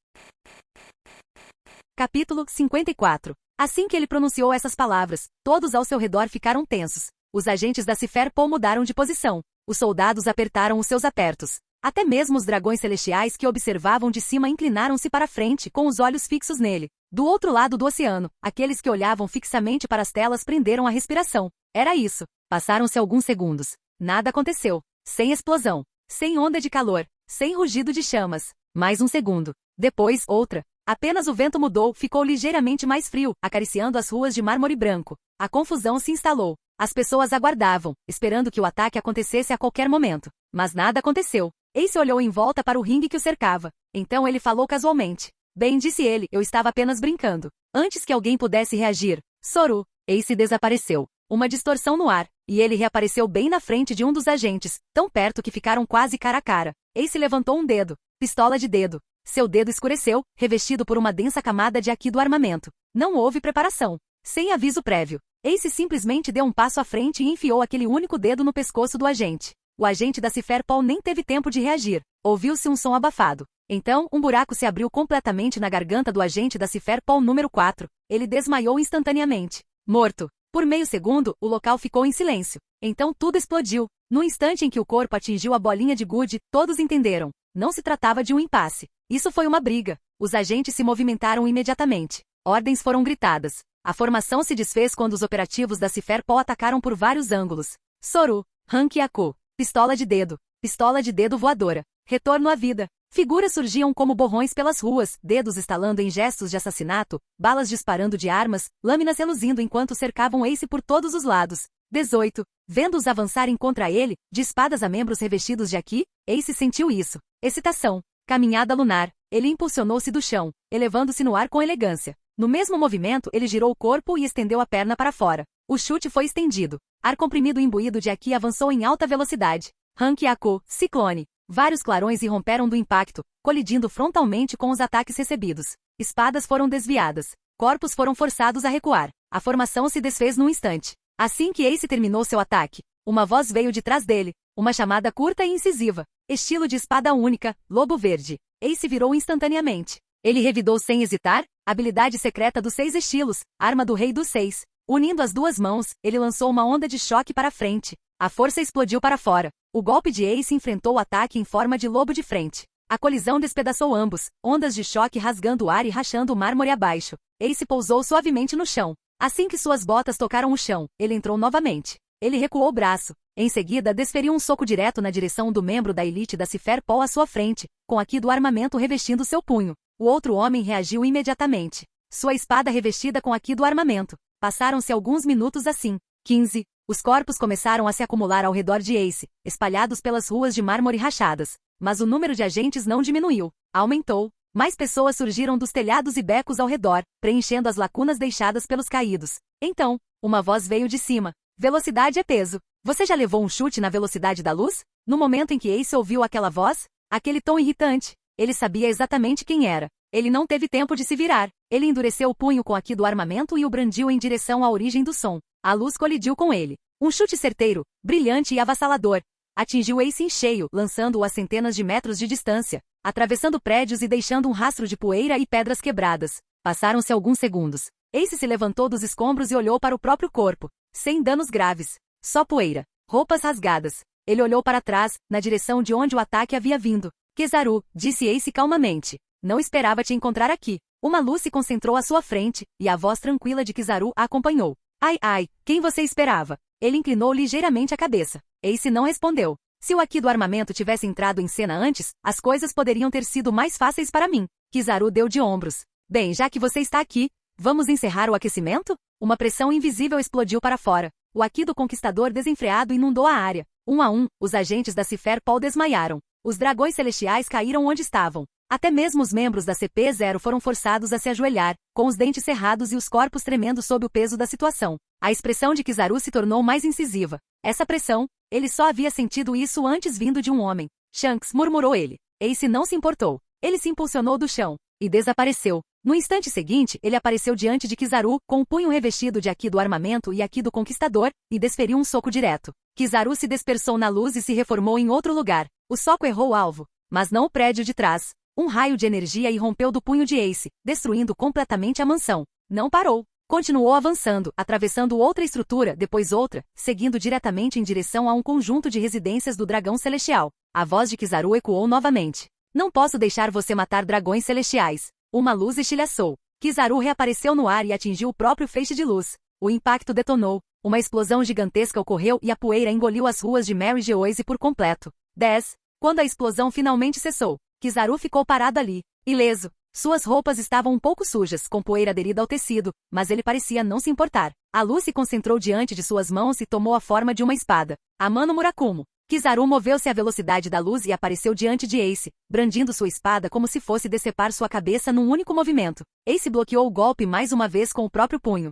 Capítulo 54. Assim que ele pronunciou essas palavras, todos ao seu redor ficaram tensos. Os agentes da Cypherpol mudaram de posição. Os soldados apertaram os seus apertos. Até mesmo os dragões celestiais que observavam de cima inclinaram-se para frente, com os olhos fixos nele. Do outro lado do oceano, aqueles que olhavam fixamente para as telas prenderam a respiração. Era isso. Passaram-se alguns segundos. Nada aconteceu. Sem explosão. Sem onda de calor. Sem rugido de chamas. Mais um segundo. Depois, outra. Apenas o vento mudou, ficou ligeiramente mais frio, acariciando as ruas de mármore branco. A confusão se instalou. As pessoas aguardavam, esperando que o ataque acontecesse a qualquer momento. Mas nada aconteceu. Ace olhou em volta para o ringue que o cercava. Então ele falou casualmente. Bem, disse ele, eu estava apenas brincando. Antes que alguém pudesse reagir. Soru. Ace desapareceu. Uma distorção no ar, e ele reapareceu bem na frente de um dos agentes, tão perto que ficaram quase cara a cara. Ace levantou um dedo. Pistola de dedo. Seu dedo escureceu, revestido por uma densa camada de aqui do armamento. Não houve preparação. Sem aviso prévio. Ace simplesmente deu um passo à frente e enfiou aquele único dedo no pescoço do agente. O agente da Cypherpol nem teve tempo de reagir. Ouviu-se um som abafado. Então, um buraco se abriu completamente na garganta do agente da Cypherpol número 4. Ele desmaiou instantaneamente. Morto. Por meio segundo, o local ficou em silêncio. Então tudo explodiu. No instante em que o corpo atingiu a bolinha de gude, todos entenderam. Não se tratava de um impasse. Isso foi uma briga. Os agentes se movimentaram imediatamente. Ordens foram gritadas. A formação se desfez quando os operativos da Cypherpol atacaram por vários ângulos. Soru, Hank Yaku. Pistola de dedo voadora. Retorno à vida. Figuras surgiam como borrões pelas ruas, dedos estalando em gestos de assassinato, balas disparando de armas, lâminas reluzindo enquanto cercavam Ace por todos os lados. 18. Vendo-os avançarem contra ele, de espadas a membros revestidos de Aki, Ace sentiu isso. Excitação. Caminhada lunar. Ele impulsionou-se do chão, elevando-se no ar com elegância. No mesmo movimento, ele girou o corpo e estendeu a perna para fora. O chute foi estendido. Ar comprimido imbuído de Aki avançou em alta velocidade. Hank Yaku, ciclone. Vários clarões irromperam do impacto, colidindo frontalmente com os ataques recebidos. Espadas foram desviadas. Corpos foram forçados a recuar. A formação se desfez num instante. Assim que Ace terminou seu ataque, uma voz veio de trás dele, uma chamada curta e incisiva. Estilo de espada única, lobo verde. Ace virou instantaneamente. Ele revidou sem hesitar, habilidade secreta dos 6 estilos, arma do rei dos 6. Unindo as duas mãos, ele lançou uma onda de choque para frente. A força explodiu para fora. O golpe de Ace enfrentou o ataque em forma de lobo de frente. A colisão despedaçou ambos, ondas de choque rasgando o ar e rachando o mármore abaixo. Ace pousou suavemente no chão. Assim que suas botas tocaram o chão, ele entrou novamente. Ele recuou o braço. Em seguida, desferiu um soco direto na direção do membro da elite da Cypherpol à sua frente, com Aki do armamento revestindo seu punho. O outro homem reagiu imediatamente. Sua espada revestida com Aki do armamento. Passaram-se alguns minutos assim. 15. Os corpos começaram a se acumular ao redor de Ace, espalhados pelas ruas de mármore rachadas. Mas o número de agentes não diminuiu. Aumentou. Mais pessoas surgiram dos telhados e becos ao redor, preenchendo as lacunas deixadas pelos caídos. Então, uma voz veio de cima. Velocidade é peso. Você já levou um chute na velocidade da luz? No momento em que Ace ouviu aquela voz, aquele tom irritante, ele sabia exatamente quem era. Ele não teve tempo de se virar. Ele endureceu o punho com Aki do armamento e o brandiu em direção à origem do som. A luz colidiu com ele. Um chute certeiro, brilhante e avassalador. Atingiu Ace em cheio, lançando-o a centenas de metros de distância, atravessando prédios e deixando um rastro de poeira e pedras quebradas. Passaram-se alguns segundos. Ace se levantou dos escombros e olhou para o próprio corpo. Sem danos graves. Só poeira. Roupas rasgadas. Ele olhou para trás, na direção de onde o ataque havia vindo. Kizaru, disse Ace calmamente. Não esperava te encontrar aqui. Uma luz se concentrou à sua frente, e a voz tranquila de Kizaru a acompanhou. Ai ai, quem você esperava? Ele inclinou ligeiramente a cabeça. Ace não respondeu. Se o Aki do armamento tivesse entrado em cena antes, as coisas poderiam ter sido mais fáceis para mim. Kizaru deu de ombros. Bem, já que você está aqui, vamos encerrar o aquecimento? Uma pressão invisível explodiu para fora. O Aki do conquistador desenfreado inundou a área. Um a um, os agentes da Cypherpol desmaiaram. Os dragões celestiais caíram onde estavam. Até mesmo os membros da CP-0 foram forçados a se ajoelhar, com os dentes cerrados e os corpos tremendo sob o peso da situação. A expressão de Kizaru se tornou mais incisiva. Essa pressão, ele só havia sentido isso antes vindo de um homem. Shanks, murmurou ele. Ace não se importou. Ele se impulsionou do chão e desapareceu. No instante seguinte, ele apareceu diante de Kizaru, com o punho revestido de Aki do armamento e Aki do conquistador, e desferiu um soco direto. Kizaru se dispersou na luz e se reformou em outro lugar. O soco errou o alvo, mas não o prédio de trás. Um raio de energia irrompeu do punho de Ace, destruindo completamente a mansão. Não parou. Continuou avançando, atravessando outra estrutura, depois outra, seguindo diretamente em direção a um conjunto de residências do dragão celestial. A voz de Kizaru ecoou novamente. Não posso deixar você matar dragões celestiais. Uma luz estilhaçou. Kizaru reapareceu no ar e atingiu o próprio feixe de luz. O impacto detonou. Uma explosão gigantesca ocorreu e a poeira engoliu as ruas de Mary Geoise por completo. 10. Quando a explosão finalmente cessou, Kizaru ficou parado ali, ileso. Suas roupas estavam um pouco sujas, com poeira aderida ao tecido, mas ele parecia não se importar. A luz se concentrou diante de suas mãos e tomou a forma de uma espada. A Mano Murakumo. Kizaru moveu-se à velocidade da luz e apareceu diante de Ace, brandindo sua espada como se fosse decepar sua cabeça num único movimento. Ace bloqueou o golpe mais uma vez com o próprio punho.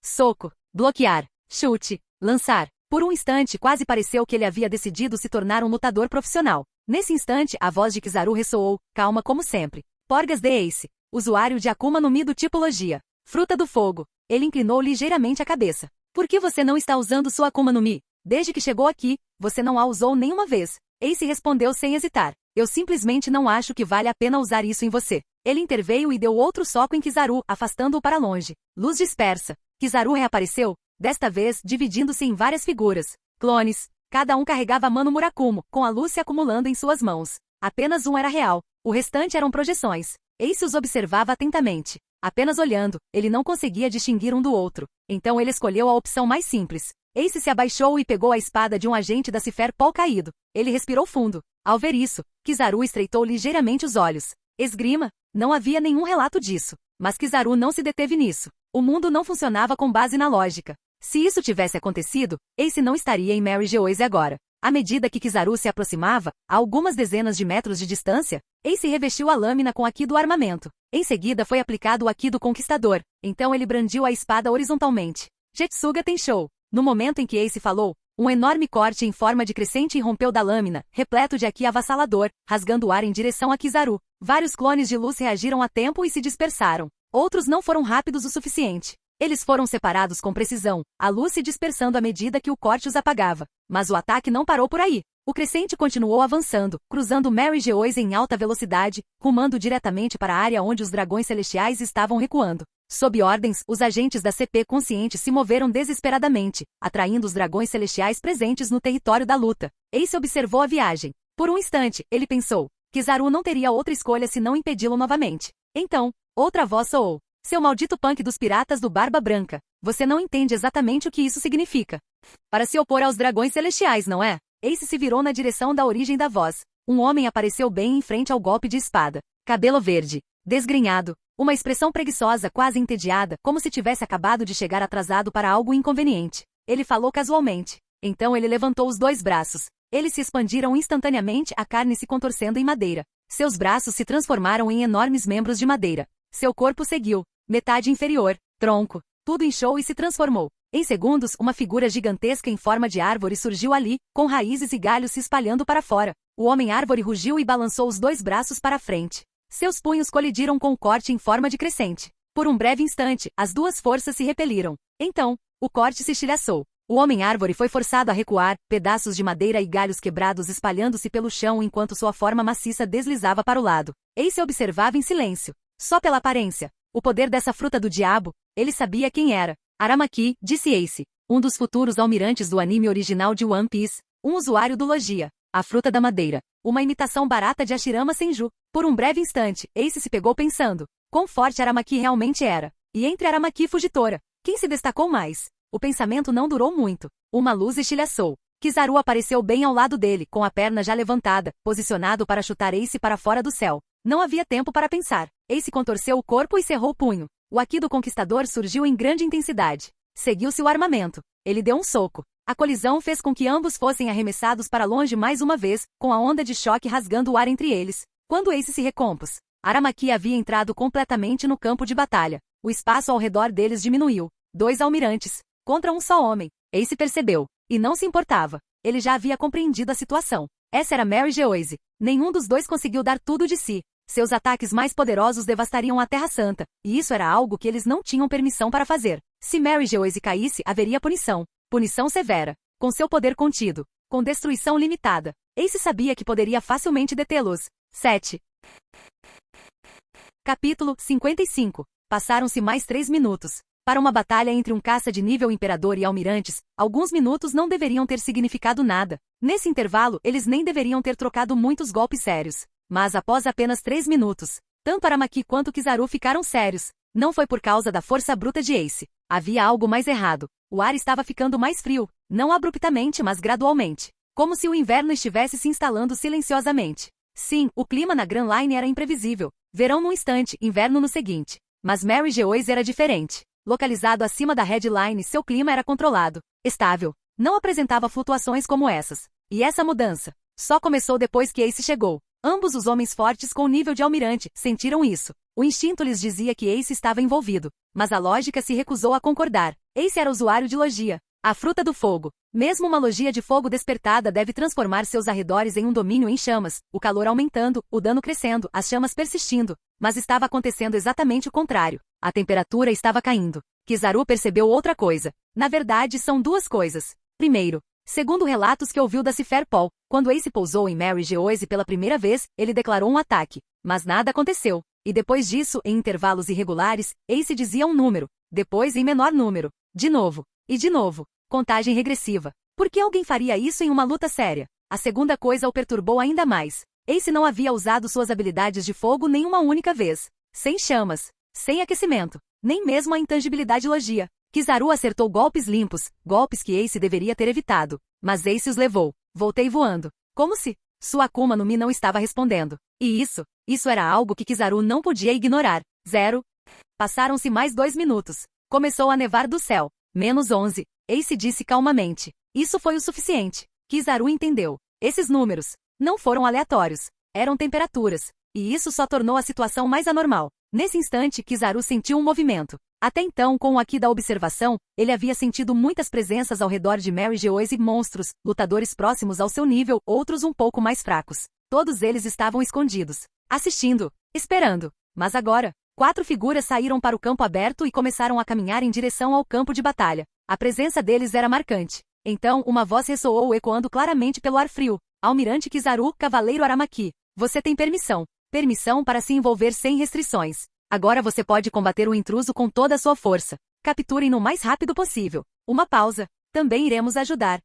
Soco. Bloquear. Chute. Lançar. Por um instante quase pareceu que ele havia decidido se tornar um lutador profissional. Nesse instante, a voz de Kizaru ressoou, calma como sempre. Porgas de Ace. Usuário de Akuma no Mi do Tipologia. Fruta do fogo. Ele inclinou ligeiramente a cabeça. Por que você não está usando sua Akuma no Mi? Desde que chegou aqui, você não a usou nenhuma vez. Ace respondeu sem hesitar. Eu simplesmente não acho que vale a pena usar isso em você. Ele interveio e deu outro soco em Kizaru, afastando-o para longe. Luz dispersa. Kizaru reapareceu, desta vez dividindo-se em várias figuras. Clones. Cada um carregava a Mano Murakumo, com a luz se acumulando em suas mãos. Apenas um era real. O restante eram projeções. Ace os observava atentamente. Apenas olhando, ele não conseguia distinguir um do outro. Então ele escolheu a opção mais simples. Ace se abaixou e pegou a espada de um agente da Cifer Paul caído. Ele respirou fundo. Ao ver isso, Kizaru estreitou ligeiramente os olhos. Esgrima? Não havia nenhum relato disso. Mas Kizaru não se deteve nisso. O mundo não funcionava com base na lógica. Se isso tivesse acontecido, Ace não estaria em Mary Geoise agora. À medida que Kizaru se aproximava, a algumas dezenas de metros de distância, Ace revestiu a lâmina com o Aki do armamento. Em seguida foi aplicado o Aki do Conquistador. Então ele brandiu a espada horizontalmente. Jetsuga Tenshou. No momento em que Ace falou, um enorme corte em forma de crescente irrompeu da lâmina, repleto de Aki avassalador, rasgando o ar em direção a Kizaru. Vários clones de luz reagiram a tempo e se dispersaram. Outros não foram rápidos o suficiente. Eles foram separados com precisão, a luz se dispersando à medida que o corte os apagava. Mas o ataque não parou por aí. O crescente continuou avançando, cruzando Mary Geoise em alta velocidade, rumando diretamente para a área onde os dragões celestiais estavam recuando. Sob ordens, os agentes da CP conscientes se moveram desesperadamente, atraindo os dragões celestiais presentes no território da luta. Ace observou a viagem. Por um instante, ele pensou. Kizaru não teria outra escolha senão impedi-lo novamente. Então, outra voz soou. Seu maldito punk dos piratas do Barba Branca. Você não entende exatamente o que isso significa. Para se opor aos dragões celestiais, não é? Ace se virou na direção da origem da voz. Um homem apareceu bem em frente ao golpe de espada. Cabelo verde. Desgrenhado. Uma expressão preguiçosa, quase entediada, como se tivesse acabado de chegar atrasado para algo inconveniente. Ele falou casualmente. Então ele levantou os dois braços. Eles se expandiram instantaneamente, a carne se contorcendo em madeira. Seus braços se transformaram em enormes membros de madeira. Seu corpo seguiu. Metade inferior, tronco, tudo inchou e se transformou. Em segundos, uma figura gigantesca em forma de árvore surgiu ali, com raízes e galhos se espalhando para fora. O homem-árvore rugiu e balançou os dois braços para a frente. Seus punhos colidiram com o corte em forma de crescente. Por um breve instante, as duas forças se repeliram. Então, o corte se estilhaçou. O homem-árvore foi forçado a recuar, pedaços de madeira e galhos quebrados espalhando-se pelo chão enquanto sua forma maciça deslizava para o lado. Ace observava em silêncio. Só pela aparência. O poder dessa fruta do diabo, ele sabia quem era. Aramaki, disse Ace, um dos futuros almirantes do anime original de One Piece, um usuário do Logia, a fruta da madeira, uma imitação barata de Ashirama Senju. Por um breve instante, Ace se pegou pensando, quão forte Aramaki realmente era. E entre Aramaki e Fujitora, quem se destacou mais? O pensamento não durou muito. Uma luz estilhaçou. Kizaru apareceu bem ao lado dele, com a perna já levantada, posicionado para chutar Ace para fora do céu. Não havia tempo para pensar. Ace contorceu o corpo e cerrou o punho. O Aki do Conquistador surgiu em grande intensidade. Seguiu-se o armamento. Ele deu um soco. A colisão fez com que ambos fossem arremessados para longe mais uma vez, com a onda de choque rasgando o ar entre eles. Quando Ace se recompôs, Aramaki havia entrado completamente no campo de batalha. O espaço ao redor deles diminuiu. 2 almirantes. Contra um só homem. Ace percebeu. E não se importava. Ele já havia compreendido a situação. Essa era Mary Geoise. Nenhum dos dois conseguiu dar tudo de si. Seus ataques mais poderosos devastariam a Terra Santa, e isso era algo que eles não tinham permissão para fazer. Se Mary Geoise caísse, haveria punição. Punição severa. Com seu poder contido. Com destruição limitada. Ace sabia que poderia facilmente detê-los. 7. Capítulo 55. Passaram-se mais 3 minutos. Para uma batalha entre um caça de nível imperador e almirantes, alguns minutos não deveriam ter significado nada. Nesse intervalo, eles nem deveriam ter trocado muitos golpes sérios. Mas após apenas 3 minutos, tanto Aramaki quanto Kizaru ficaram sérios. Não foi por causa da força bruta de Ace. Havia algo mais errado. O ar estava ficando mais frio, não abruptamente mas gradualmente. Como se o inverno estivesse se instalando silenciosamente. Sim, o clima na Grand Line era imprevisível. Verão num instante, inverno no seguinte. Mas Mary Geoise era diferente. Localizado acima da Headline, seu clima era controlado, estável. Não apresentava flutuações como essas. E essa mudança só começou depois que Ace chegou. Ambos os homens fortes com nível de almirante sentiram isso. O instinto lhes dizia que Ace estava envolvido, mas a lógica se recusou a concordar. Ace era usuário de Logia, a fruta do fogo. Mesmo uma Logia de fogo despertada deve transformar seus arredores em um domínio em chamas, o calor aumentando, o dano crescendo, as chamas persistindo. Mas estava acontecendo exatamente o contrário. A temperatura estava caindo. Kizaru percebeu outra coisa. Na verdade, são duas coisas. Primeiro, segundo relatos que ouviu da Cipher Paul, quando Ace pousou em Mary Geoise pela primeira vez, ele declarou um ataque. Mas nada aconteceu. E depois disso, em intervalos irregulares, Ace dizia um número. Depois em menor número. De novo. E de novo. Contagem regressiva. Por que alguém faria isso em uma luta séria? A segunda coisa o perturbou ainda mais. Ace não havia usado suas habilidades de fogo nenhuma única vez. Sem chamas. Sem aquecimento. Nem mesmo a intangibilidade logia. Kizaru acertou golpes limpos, golpes que Ace deveria ter evitado. Mas Ace os levou. Voltei voando. Como se sua Akuma no Mi não estava respondendo. E isso era algo que Kizaru não podia ignorar. 0. Passaram-se mais 2 minutos. Começou a nevar do céu. -11. Ace disse calmamente. Isso foi o suficiente. Kizaru entendeu. Esses números não foram aleatórios. Eram temperaturas. E isso só tornou a situação mais anormal. Nesse instante, Kizaru sentiu um movimento. Até então, com o Aki da observação, ele havia sentido muitas presenças ao redor de Mary Geoise, monstros, lutadores próximos ao seu nível, outros um pouco mais fracos. Todos eles estavam escondidos, assistindo, esperando. Mas agora, 4 figuras saíram para o campo aberto e começaram a caminhar em direção ao campo de batalha. A presença deles era marcante. Então, uma voz ressoou ecoando claramente pelo ar frio. Almirante Kizaru, Cavaleiro Aramaki. Você tem permissão. Permissão para se envolver sem restrições. Agora você pode combater o intruso com toda a sua força. Capturem-no o mais rápido possível. Uma pausa. Também iremos ajudar.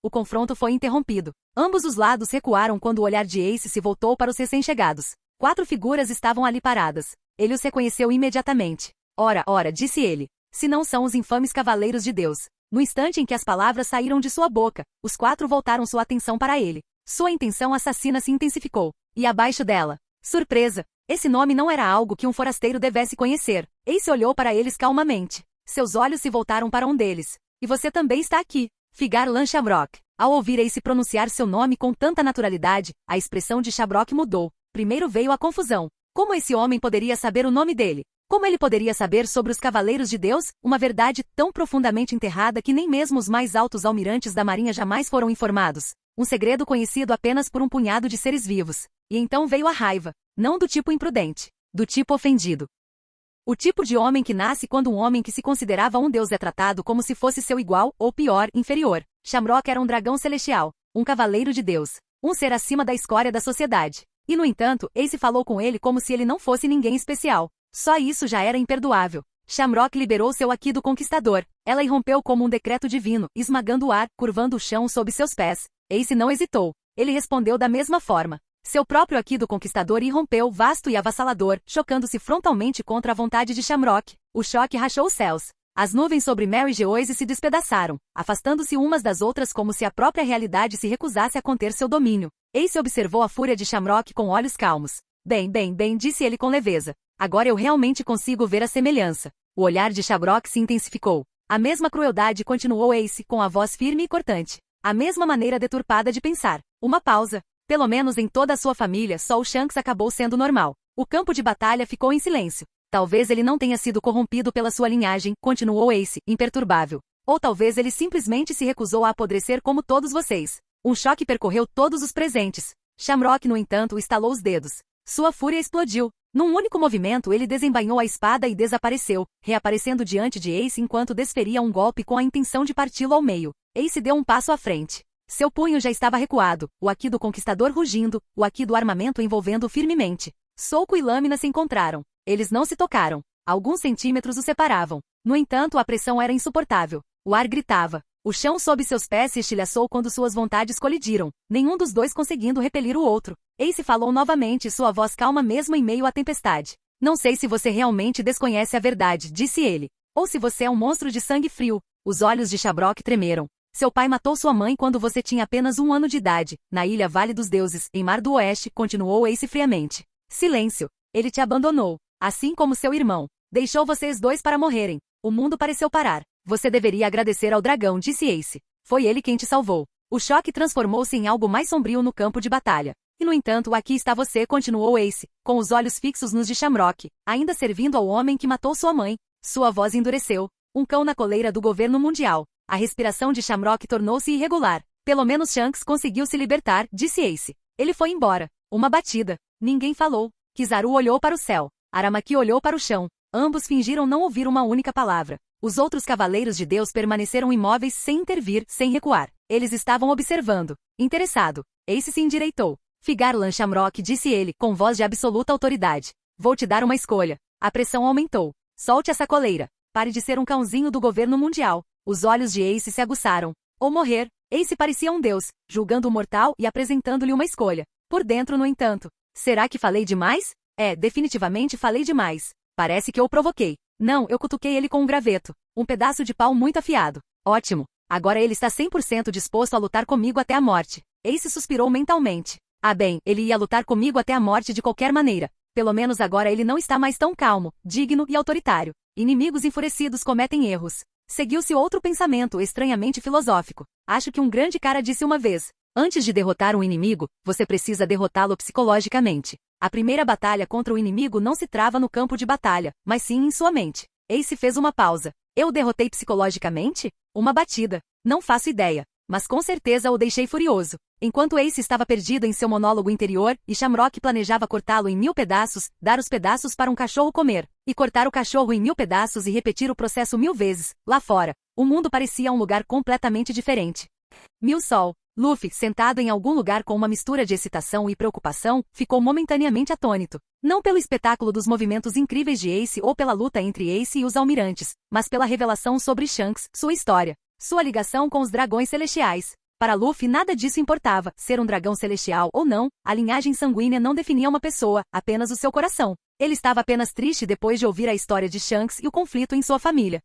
O confronto foi interrompido. Ambos os lados recuaram quando o olhar de Ace se voltou para os recém-chegados. 4 figuras estavam ali paradas. Ele os reconheceu imediatamente. Ora, disse ele. Se não são os infames cavaleiros de Deus. No instante em que as palavras saíram de sua boca, os 4 voltaram sua atenção para ele. Sua intenção assassina se intensificou. E abaixo dela, surpresa. Esse nome não era algo que um forasteiro devesse conhecer. Ace olhou para eles calmamente. Seus olhos se voltaram para um deles. E você também está aqui. Figar Lan Shamrock. Ao ouvir Ace pronunciar seu nome com tanta naturalidade, a expressão de Shamrock mudou. Primeiro veio a confusão. Como esse homem poderia saber o nome dele? Como ele poderia saber sobre os Cavaleiros de Deus? Uma verdade tão profundamente enterrada que nem mesmo os mais altos almirantes da Marinha jamais foram informados. Um segredo conhecido apenas por um punhado de seres vivos. E então veio a raiva. Não do tipo imprudente. Do tipo ofendido. O tipo de homem que nasce quando um homem que se considerava um deus é tratado como se fosse seu igual, ou pior, inferior. Shamrock era um dragão celestial. Um cavaleiro de Deus. Um ser acima da escória da sociedade. E no entanto, Ace falou com ele como se ele não fosse ninguém especial. Só isso já era imperdoável. Shamrock liberou seu Aki do Conquistador. Ela irrompeu como um decreto divino, esmagando o ar, curvando o chão sob seus pés. Ace não hesitou. Ele respondeu da mesma forma. Seu próprio Aki do Conquistador irrompeu, vasto e avassalador, chocando-se frontalmente contra a vontade de Shamrock. O choque rachou os céus. As nuvens sobre Mary Geoise se despedaçaram, afastando-se umas das outras como se a própria realidade se recusasse a conter seu domínio. Ace observou a fúria de Shamrock com olhos calmos. Bem, disse ele com leveza. Agora eu realmente consigo ver a semelhança. O olhar de Shamrock se intensificou. A mesma crueldade continuou Ace, com a voz firme e cortante. A mesma maneira deturpada de pensar. Uma pausa. Pelo menos em toda a sua família, só o Shanks acabou sendo normal. O campo de batalha ficou em silêncio. Talvez ele não tenha sido corrompido pela sua linhagem, continuou Ace, imperturbável. Ou talvez ele simplesmente se recusou a apodrecer como todos vocês. Um choque percorreu todos os presentes. Shamrock, no entanto, estalou os dedos. Sua fúria explodiu. Num único movimento ele desembainhou a espada e desapareceu, reaparecendo diante de Ace enquanto desferia um golpe com a intenção de parti-lo ao meio. Ace deu um passo à frente. Seu punho já estava recuado, o Aki do Conquistador rugindo, o Aki do armamento envolvendo-o firmemente. Soco e lâmina se encontraram. Eles não se tocaram. Alguns centímetros os separavam. No entanto, a pressão era insuportável. O ar gritava. O chão sob seus pés se estilhaçou quando suas vontades colidiram, nenhum dos dois conseguindo repelir o outro. Ace falou novamente, sua voz calma mesmo em meio à tempestade. Não sei se você realmente desconhece a verdade, disse ele. Ou se você é um monstro de sangue frio. Os olhos de Shamrock tremeram. Seu pai matou sua mãe quando você tinha apenas 1 ano de idade, na ilha Vale dos Deuses, em Mar do Oeste, continuou Ace friamente. Silêncio. Ele te abandonou, assim como seu irmão. Deixou vocês dois para morrerem. O mundo pareceu parar. Você deveria agradecer ao dragão, disse Ace. Foi ele quem te salvou. O choque transformou-se em algo mais sombrio no campo de batalha. E no entanto, aqui está você, continuou Ace, com os olhos fixos nos de Shamrock, ainda servindo ao homem que matou sua mãe. Sua voz endureceu. Um cão na coleira do governo mundial. A respiração de Shamrock tornou-se irregular. Pelo menos Shanks conseguiu se libertar, disse Ace. Ele foi embora. Uma batida. Ninguém falou. Kizaru olhou para o céu. Aramaki olhou para o chão. Ambos fingiram não ouvir uma única palavra. Os outros cavaleiros de Deus permaneceram imóveis sem intervir, sem recuar. Eles estavam observando. Interessado, Ace se endireitou. Figarlan Shamrock, disse ele, com voz de absoluta autoridade. Vou te dar uma escolha. A pressão aumentou. Solte essa coleira. Pare de ser um cãozinho do governo mundial. Os olhos de Ace se aguçaram. Ou morrer. Ace parecia um deus, julgando o mortal e apresentando-lhe uma escolha. Por dentro, no entanto. Será que falei demais? Definitivamente falei demais. Parece que eu o provoquei. Não, eu cutuquei ele com um graveto. Um pedaço de pau muito afiado. Ótimo. Agora ele está 100% disposto a lutar comigo até a morte. Ace suspirou mentalmente. Ah bem, ele ia lutar comigo até a morte de qualquer maneira. Pelo menos agora ele não está mais tão calmo, digno e autoritário. Inimigos enfurecidos cometem erros. Seguiu-se outro pensamento estranhamente filosófico. Acho que um grande cara disse uma vez. Antes de derrotar um inimigo, você precisa derrotá-lo psicologicamente. A primeira batalha contra o inimigo não se trava no campo de batalha, mas sim em sua mente. Ace fez uma pausa. Eu o derrotei psicologicamente? Uma batida. Não faço ideia. Mas com certeza o deixei furioso. Enquanto Ace estava perdido em seu monólogo interior, e Shamrock planejava cortá-lo em 1000 pedaços, dar os pedaços para um cachorro comer, e cortar o cachorro em 1000 pedaços e repetir o processo 1000 vezes, lá fora, o mundo parecia um lugar completamente diferente. Sol. Luffy, sentado em algum lugar com uma mistura de excitação e preocupação, ficou momentaneamente atônito. Não pelo espetáculo dos movimentos incríveis de Ace ou pela luta entre Ace e os almirantes, mas pela revelação sobre Shanks, sua história, sua ligação com os dragões celestiais. Para Luffy nada disso importava, ser um dragão celestial ou não, a linhagem sanguínea não definia uma pessoa, apenas o seu coração. Ele estava apenas triste depois de ouvir a história de Shanks e o conflito em sua família.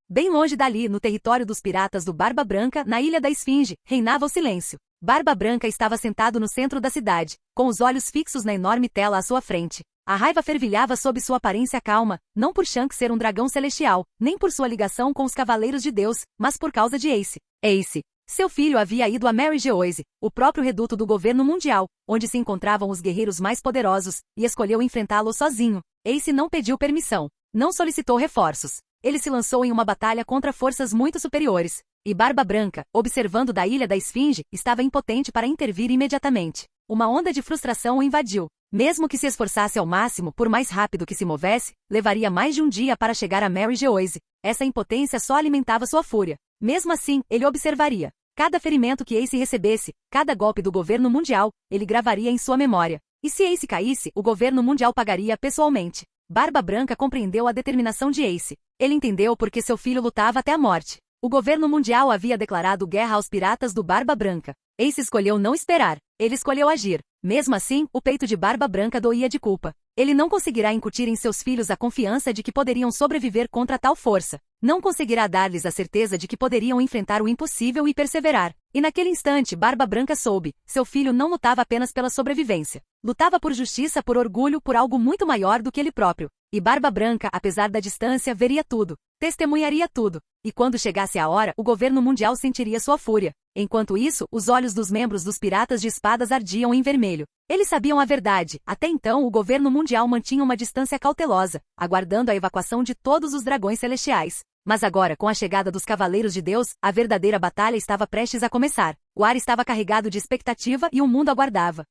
Bem longe dali, no território dos piratas do Barba Branca, na Ilha da Esfinge, reinava o silêncio. Barba Branca estava sentado no centro da cidade, com os olhos fixos na enorme tela à sua frente. A raiva fervilhava sob sua aparência calma, não por Shanks ser um dragão celestial, nem por sua ligação com os Cavaleiros de Deus, mas por causa de Ace. Ace. Seu filho havia ido a Mary Geoise, o próprio reduto do governo mundial, onde se encontravam os guerreiros mais poderosos, e escolheu enfrentá-lo sozinho. Ace não pediu permissão. Não solicitou reforços. Ele se lançou em uma batalha contra forças muito superiores. E Barba Branca, observando da Ilha da Esfinge, estava impotente para intervir imediatamente. Uma onda de frustração o invadiu. Mesmo que se esforçasse ao máximo, por mais rápido que se movesse, levaria mais de um dia para chegar a Mary Geoise. Essa impotência só alimentava sua fúria. Mesmo assim, ele observaria. Cada ferimento que Ace recebesse, cada golpe do governo mundial, ele gravaria em sua memória. E se Ace caísse, o governo mundial pagaria pessoalmente. Barba Branca compreendeu a determinação de Ace. Ele entendeu porque seu filho lutava até a morte. O governo mundial havia declarado guerra aos piratas do Barba Branca. Ace escolheu não esperar. Ele escolheu agir. Mesmo assim, o peito de Barba Branca doía de culpa. Ele não conseguirá incutir em seus filhos a confiança de que poderiam sobreviver contra tal força. Não conseguirá dar-lhes a certeza de que poderiam enfrentar o impossível e perseverar. E naquele instante Barba Branca soube, seu filho não lutava apenas pela sobrevivência. Lutava por justiça, por orgulho, por algo muito maior do que ele próprio. E Barba Branca, apesar da distância, veria tudo. Testemunharia tudo. E quando chegasse a hora, o governo mundial sentiria sua fúria. Enquanto isso, os olhos dos membros dos Piratas de Espadas ardiam em vermelho. Eles sabiam a verdade. Até então, o governo mundial mantinha uma distância cautelosa, aguardando a evacuação de todos os dragões celestiais. Mas agora, com a chegada dos Cavaleiros de Deus, a verdadeira batalha estava prestes a começar. O ar estava carregado de expectativa e o mundo aguardava.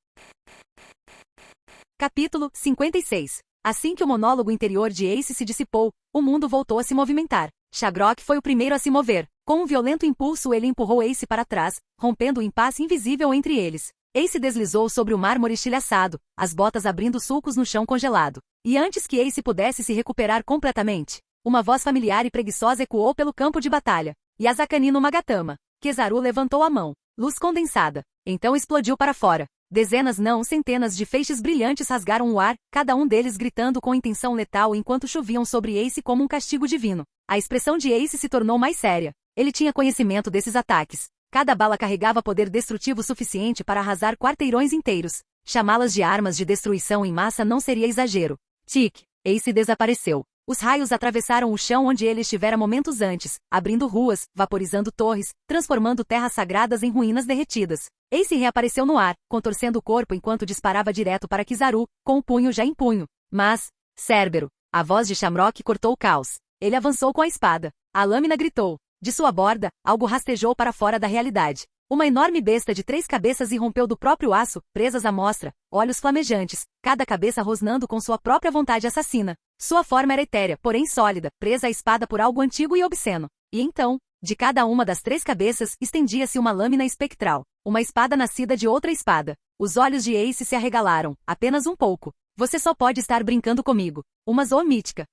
Capítulo 56. Assim que o monólogo interior de Ace se dissipou, o mundo voltou a se movimentar. Shamrock foi o primeiro a se mover. Com um violento impulso ele empurrou Ace para trás, rompendo o impasse invisível entre eles. Ace deslizou sobre o mármore estilhaçado, as botas abrindo sulcos no chão congelado. E antes que Ace pudesse se recuperar completamente, uma voz familiar e preguiçosa ecoou pelo campo de batalha. Yazakani no Magatama. Kizaru levantou a mão. Luz condensada. Então explodiu para fora. Dezenas não centenas de feixes brilhantes rasgaram o ar, cada um deles gritando com intenção letal enquanto choviam sobre Ace como um castigo divino. A expressão de Ace se tornou mais séria. Ele tinha conhecimento desses ataques. Cada bala carregava poder destrutivo suficiente para arrasar quarteirões inteiros. Chamá-las de armas de destruição em massa não seria exagero. Tic! Ace desapareceu. Os raios atravessaram o chão onde ele estivera momentos antes, abrindo ruas, vaporizando torres, transformando terras sagradas em ruínas derretidas. Ace reapareceu no ar, contorcendo o corpo enquanto disparava direto para Kizaru, com o punho já em punho. Mas, Cérbero! A voz de Shamrock cortou o caos. Ele avançou com a espada. A lâmina gritou. De sua borda, algo rastejou para fora da realidade. Uma enorme besta de 3 cabeças irrompeu do próprio aço, presas à mostra, olhos flamejantes, cada cabeça rosnando com sua própria vontade assassina. Sua forma era etérea, porém sólida, presa à espada por algo antigo e obsceno. E então, de cada uma das 3 cabeças, estendia-se uma lâmina espectral. Uma espada nascida de outra espada. Os olhos de Ace se arregalaram, apenas um pouco. Você só pode estar brincando comigo. Uma zoomítica.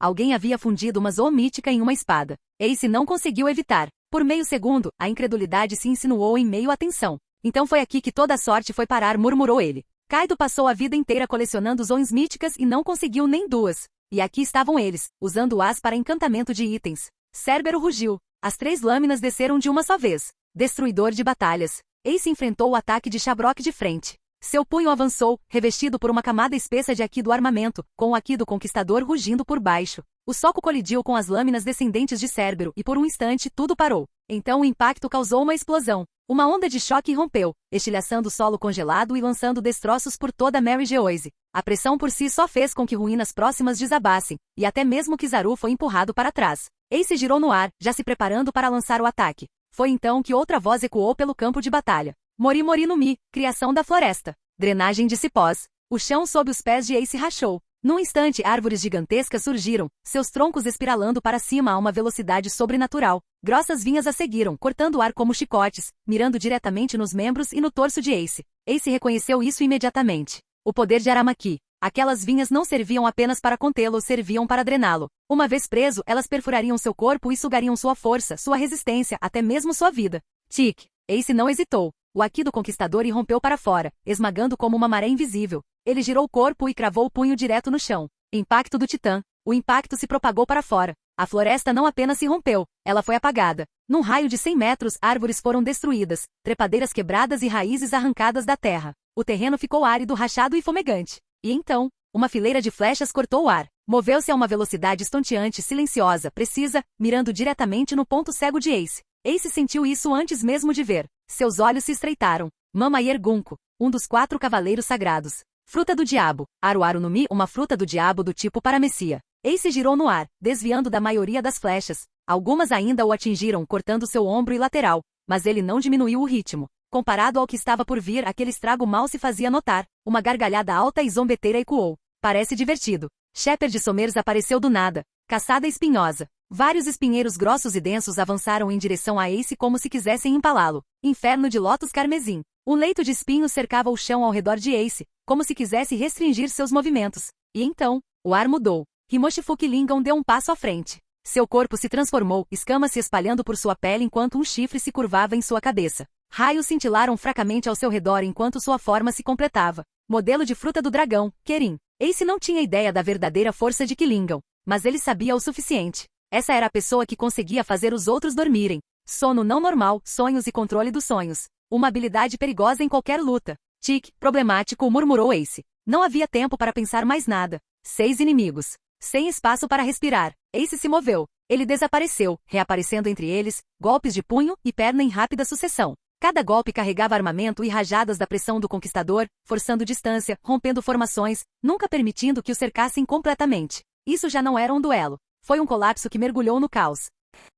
Alguém havia fundido uma zoomítica em uma espada. Ace não conseguiu evitar. Por meio segundo, a incredulidade se insinuou em meio à tensão. Então foi aqui que toda a sorte foi parar, murmurou ele. Kaido passou a vida inteira colecionando zones míticas e não conseguiu nem 2. E aqui estavam eles, usando as para encantamento de itens. Cérbero rugiu. As 3 lâminas desceram de uma só vez. Destruidor de batalhas. Ace enfrentou o ataque de Shabrock de frente. Seu punho avançou, revestido por uma camada espessa de Haki do armamento, com o Haki do Conquistador rugindo por baixo. O soco colidiu com as lâminas descendentes de Cérbero e por um instante tudo parou. Então o impacto causou uma explosão. Uma onda de choque rompeu, estilhaçando o solo congelado e lançando destroços por toda Mary Geoise. A pressão por si só fez com que ruínas próximas desabassem, e até mesmo Kizaru foi empurrado para trás. Ace girou no ar, já se preparando para lançar o ataque. Foi então que outra voz ecoou pelo campo de batalha. Mori Mori no Mi, criação da floresta. Drenagem de cipós. O chão sob os pés de Ace rachou. Num instante, árvores gigantescas surgiram, seus troncos espiralando para cima a uma velocidade sobrenatural. Grossas vinhas a seguiram, cortando o ar como chicotes, mirando diretamente nos membros e no torso de Ace. Ace reconheceu isso imediatamente. O poder de Aramaki. Aquelas vinhas não serviam apenas para contê-lo, serviam para drená-lo. Uma vez preso, elas perfurariam seu corpo e sugariam sua força, sua resistência, até mesmo sua vida. Tic. Ace não hesitou. O Haki do Conquistador irrompeu para fora, esmagando como uma maré invisível. Ele girou o corpo e cravou o punho direto no chão. Impacto do Titã. O impacto se propagou para fora. A floresta não apenas se rompeu, ela foi apagada. Num raio de 100 metros, árvores foram destruídas, trepadeiras quebradas e raízes arrancadas da terra. O terreno ficou árido, rachado e fumegante. E então, uma fileira de flechas cortou o ar. Moveu-se a uma velocidade estonteante, silenciosa, precisa, mirando diretamente no ponto cego de Ace. Ace sentiu isso antes mesmo de ver. Seus olhos se estreitaram. Mama Yergunko, um dos 4 cavaleiros sagrados. Fruta do diabo. Aruaru no Mi, uma fruta do diabo do tipo Paramecia. Ace girou no ar, desviando da maioria das flechas. Algumas ainda o atingiram, cortando seu ombro e lateral. Mas ele não diminuiu o ritmo. Comparado ao que estava por vir, aquele estrago mal se fazia notar. Uma gargalhada alta e zombeteira ecoou. Parece divertido. Shepherd Somers apareceu do nada. Caçada espinhosa. Vários espinheiros grossos e densos avançaram em direção a Ace como se quisessem empalá-lo. Inferno de lótus carmesim. Um leito de espinhos cercava o chão ao redor de Ace, como se quisesse restringir seus movimentos. E então, o ar mudou. Himoshifuki Lingon deu um passo à frente. Seu corpo se transformou, escamas se espalhando por sua pele enquanto um chifre se curvava em sua cabeça. Raios cintilaram fracamente ao seu redor enquanto sua forma se completava. Modelo de fruta do dragão, Kerin. Ace não tinha ideia da verdadeira força de Killingon, mas ele sabia o suficiente. Essa era a pessoa que conseguia fazer os outros dormirem. Sono não normal, sonhos e controle dos sonhos. Uma habilidade perigosa em qualquer luta. Tic, problemático, murmurou Ace. Não havia tempo para pensar mais nada. 6 inimigos. Sem espaço para respirar. Ace se moveu. Ele desapareceu, reaparecendo entre eles, golpes de punho e perna em rápida sucessão. Cada golpe carregava armamento e rajadas da pressão do conquistador, forçando distância, rompendo formações, nunca permitindo que o cercassem completamente. Isso já não era um duelo. Foi um colapso que mergulhou no caos.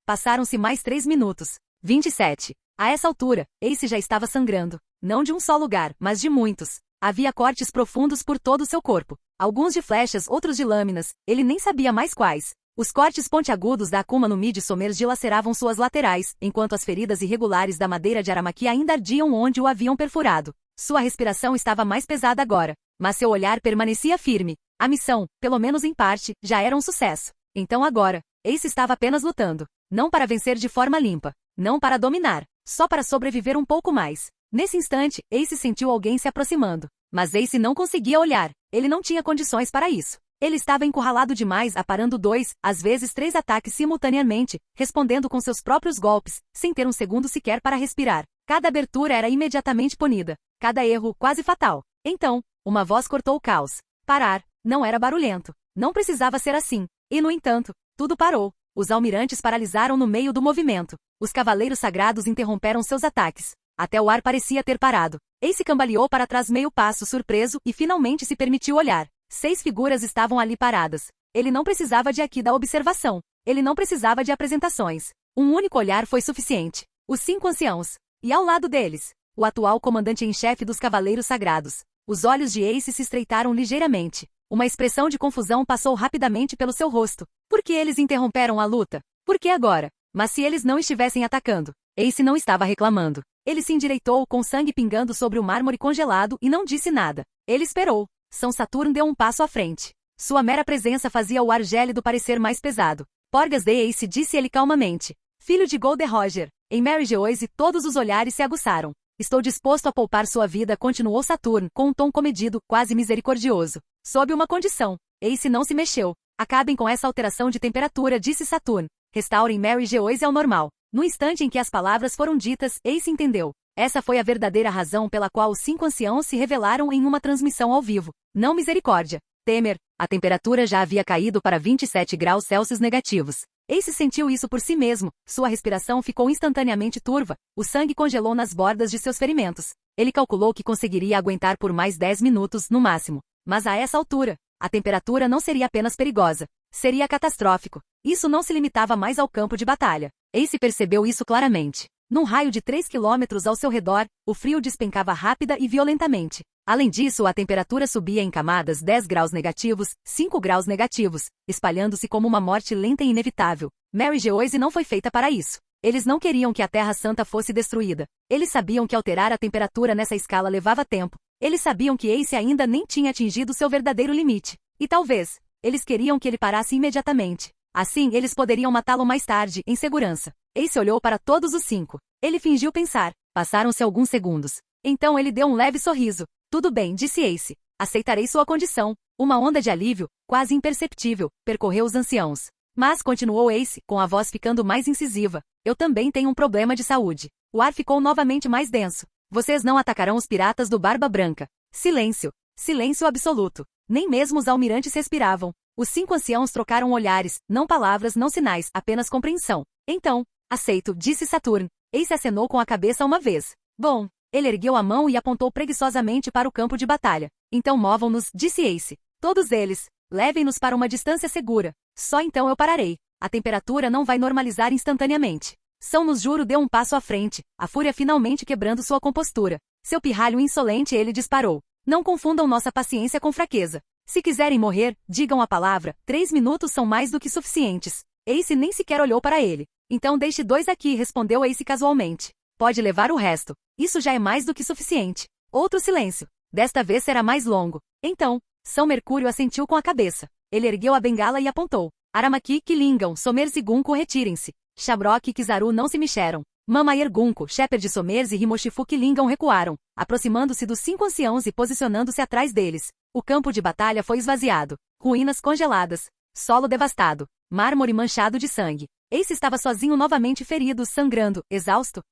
Passaram-se mais 3 minutos. 27. A essa altura, Ace já estava sangrando. Não de um só lugar, mas de muitos. Havia cortes profundos por todo o seu corpo. Alguns de flechas, outros de lâminas. Ele nem sabia mais quais. Os cortes pontiagudos da Akuma no Mi de Somers dilaceravam suas laterais, enquanto as feridas irregulares da madeira de Aramaki ainda ardiam onde o haviam perfurado. Sua respiração estava mais pesada agora, mas seu olhar permanecia firme. A missão, pelo menos em parte, já era um sucesso. Então agora, Ace estava apenas lutando. Não para vencer de forma limpa. Não para dominar. Só para sobreviver um pouco mais. Nesse instante, Ace sentiu alguém se aproximando. Mas Ace não conseguia olhar. Ele não tinha condições para isso. Ele estava encurralado demais, aparando 2, às vezes 3 ataques simultaneamente, respondendo com seus próprios golpes, sem ter um segundo sequer para respirar. Cada abertura era imediatamente punida. Cada erro, quase fatal. Então, uma voz cortou o caos. Parar. Não era barulhento. Não precisava ser assim. E, no entanto, tudo parou. Os almirantes paralisaram no meio do movimento. Os cavaleiros sagrados interromperam seus ataques. Até o ar parecia ter parado. Ace cambaleou para trás meio passo surpreso e finalmente se permitiu olhar. 6 figuras estavam ali paradas. Ele não precisava de aqui da observação. Ele não precisava de apresentações. Um único olhar foi suficiente. Os 5 anciãos. E ao lado deles, o atual comandante em chefe dos Cavaleiros Sagrados. Os olhos de Ace se estreitaram ligeiramente. Uma expressão de confusão passou rapidamente pelo seu rosto. Por que eles interromperam a luta? Por que agora? Mas se eles não estivessem atacando? Ace não estava reclamando. Ele se endireitou com sangue pingando sobre o mármore congelado e não disse nada. Ele esperou. São Saturn deu um passo à frente. Sua mera presença fazia o ar gélido parecer mais pesado. Porgas de Ace, disse ele calmamente. Filho de Gold Roger. Em Mary Geoise todos os olhares se aguçaram. Estou disposto a poupar sua vida, continuou Saturn, com um tom comedido, quase misericordioso. Sob uma condição. Ace não se mexeu. Acabem com essa alteração de temperatura, disse Saturn. Restaurem Mary Geoise ao normal. No instante em que as palavras foram ditas, Ace entendeu. Essa foi a verdadeira razão pela qual os 5 anciãos se revelaram em uma transmissão ao vivo. Não misericórdia. Temer. A temperatura já havia caído para 27 graus Celsius negativos. Ace sentiu isso por si mesmo. Sua respiração ficou instantaneamente turva. O sangue congelou nas bordas de seus ferimentos. Ele calculou que conseguiria aguentar por mais 10 minutos, no máximo. Mas a essa altura, a temperatura não seria apenas perigosa. Seria catastrófico. Isso não se limitava mais ao campo de batalha. Ace percebeu isso claramente. Num raio de 3 quilômetros ao seu redor, o frio despencava rápida e violentamente. Além disso, a temperatura subia em camadas 10 graus negativos, 5 graus negativos, espalhando-se como uma morte lenta e inevitável. Mary Geoise não foi feita para isso. Eles não queriam que a Terra Santa fosse destruída. Eles sabiam que alterar a temperatura nessa escala levava tempo. Eles sabiam que Ace ainda nem tinha atingido seu verdadeiro limite. E talvez, eles queriam que ele parasse imediatamente. Assim, eles poderiam matá-lo mais tarde, em segurança. Ace olhou para todos os 5. Ele fingiu pensar. Passaram-se alguns segundos. Então ele deu um leve sorriso. Tudo bem, disse Ace. Aceitarei sua condição. Uma onda de alívio, quase imperceptível, percorreu os anciãos. Mas, continuou Ace, com a voz ficando mais incisiva, eu também tenho um problema de saúde. O ar ficou novamente mais denso. Vocês não atacarão os piratas do Barba Branca. Silêncio. Silêncio absoluto. Nem mesmo os almirantes respiravam. Os 5 anciãos trocaram olhares, não palavras, não sinais, apenas compreensão. Então, aceito, disse Saturn. Ace acenou com a cabeça uma vez. Bom. Ele ergueu a mão e apontou preguiçosamente para o campo de batalha. Então movam-nos, disse Ace. Todos eles. Levem-nos para uma distância segura. Só então eu pararei. A temperatura não vai normalizar instantaneamente. São nos juro deu um passo à frente, a fúria finalmente quebrando sua compostura. Seu pirralho insolente ele disparou. Não confundam nossa paciência com fraqueza. Se quiserem morrer, digam a palavra, 3 minutos são mais do que suficientes. Ace nem sequer olhou para ele. Então deixe 2 aqui, respondeu Ace casualmente. Pode levar o resto. Isso já é mais do que suficiente. Outro silêncio. Desta vez será mais longo. Então, São Mercúrio assentiu com a cabeça. Ele ergueu a bengala e apontou. Aramaki, Killingan, Somers e Gunko retirem-se. Shabrock e Kizaru não se mexeram. Mamayer Gunko, Shepard Somers e Himoshifu Killingan recuaram, aproximando-se dos 5 anciãos e posicionando-se atrás deles. O campo de batalha foi esvaziado. Ruínas congeladas. Solo devastado. Mármore manchado de sangue. Ace estava sozinho novamente ferido, sangrando, exausto.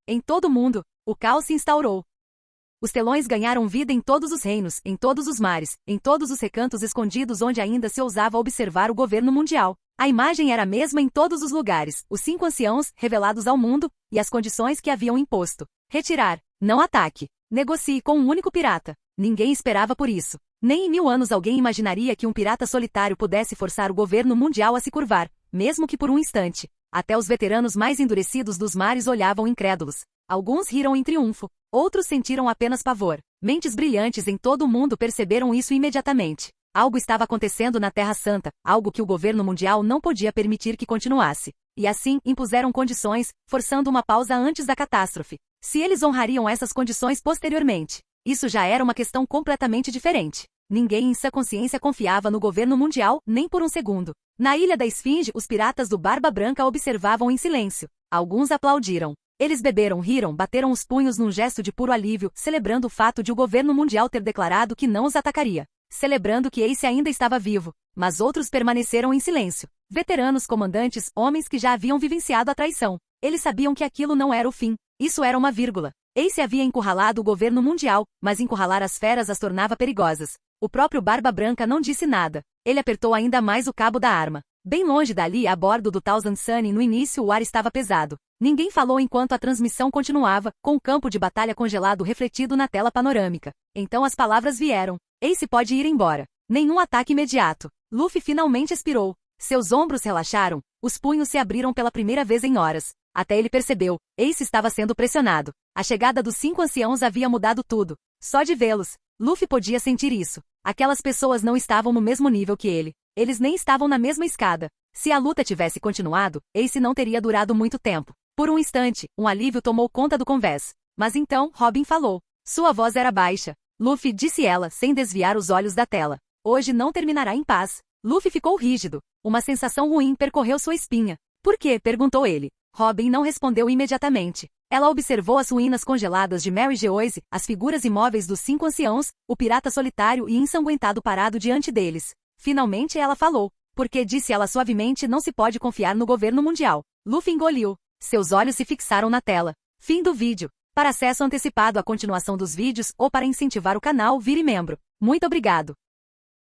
Em todo o mundo, o caos se instaurou. Os telões ganharam vida em todos os reinos, em todos os mares, em todos os recantos escondidos onde ainda se ousava observar o governo mundial. A imagem era a mesma em todos os lugares, os 5 anciãos, revelados ao mundo, e as condições que haviam imposto. Retirar, não ataque. Negocie com um único pirata. Ninguém esperava por isso. Nem em 1000 anos alguém imaginaria que um pirata solitário pudesse forçar o governo mundial a se curvar, mesmo que por um instante. Até os veteranos mais endurecidos dos mares olhavam incrédulos. Alguns riram em triunfo, outros sentiram apenas pavor. Mentes brilhantes em todo o mundo perceberam isso imediatamente. Algo estava acontecendo na Terra Santa, algo que o governo mundial não podia permitir que continuasse. E assim, impuseram condições, forçando uma pausa antes da catástrofe. Se eles honrariam essas condições posteriormente, isso já era uma questão completamente diferente. Ninguém em sã consciência confiava no governo mundial, nem por um segundo. Na Ilha da Esfinge, os piratas do Barba Branca observavam em silêncio. Alguns aplaudiram. Eles beberam, riram, bateram os punhos num gesto de puro alívio, celebrando o fato de o governo mundial ter declarado que não os atacaria. Celebrando que Ace ainda estava vivo. Mas outros permaneceram em silêncio. Veteranos, comandantes, homens que já haviam vivenciado a traição. Eles sabiam que aquilo não era o fim. Isso era uma vírgula. Ace havia encurralado o governo mundial, mas encurralar as feras as tornava perigosas. O próprio Barba Branca não disse nada. Ele apertou ainda mais o cabo da arma. Bem longe dali, a bordo do Thousand Sunny, no início o ar estava pesado. Ninguém falou enquanto a transmissão continuava, com o campo de batalha congelado refletido na tela panorâmica. Então as palavras vieram. Ace pode ir embora. Nenhum ataque imediato. Luffy finalmente expirou. Seus ombros relaxaram. Os punhos se abriram pela primeira vez em horas. Até ele percebeu. Ace estava sendo pressionado. A chegada dos 5 anciãos havia mudado tudo. Só de vê-los. Luffy podia sentir isso. Aquelas pessoas não estavam no mesmo nível que ele. Eles nem estavam na mesma escada. Se a luta tivesse continuado, Ace não teria durado muito tempo. Por um instante, um alívio tomou conta do convés. Mas então, Robin falou. Sua voz era baixa. Luffy, disse ela, sem desviar os olhos da tela. Hoje não terminará em paz. Luffy ficou rígido. Uma sensação ruim percorreu sua espinha. Por quê? Perguntou ele. Robin não respondeu imediatamente. Ela observou as ruínas congeladas de Mary Geoise, as figuras imóveis dos 5 anciãos, o pirata solitário e ensanguentado parado diante deles. Finalmente ela falou. Porque, disse ela suavemente, não se pode confiar no governo mundial. Luffy engoliu. Seus olhos se fixaram na tela. Fim do vídeo. Para acesso antecipado à continuação dos vídeos ou para incentivar o canal, vire membro. Muito obrigado.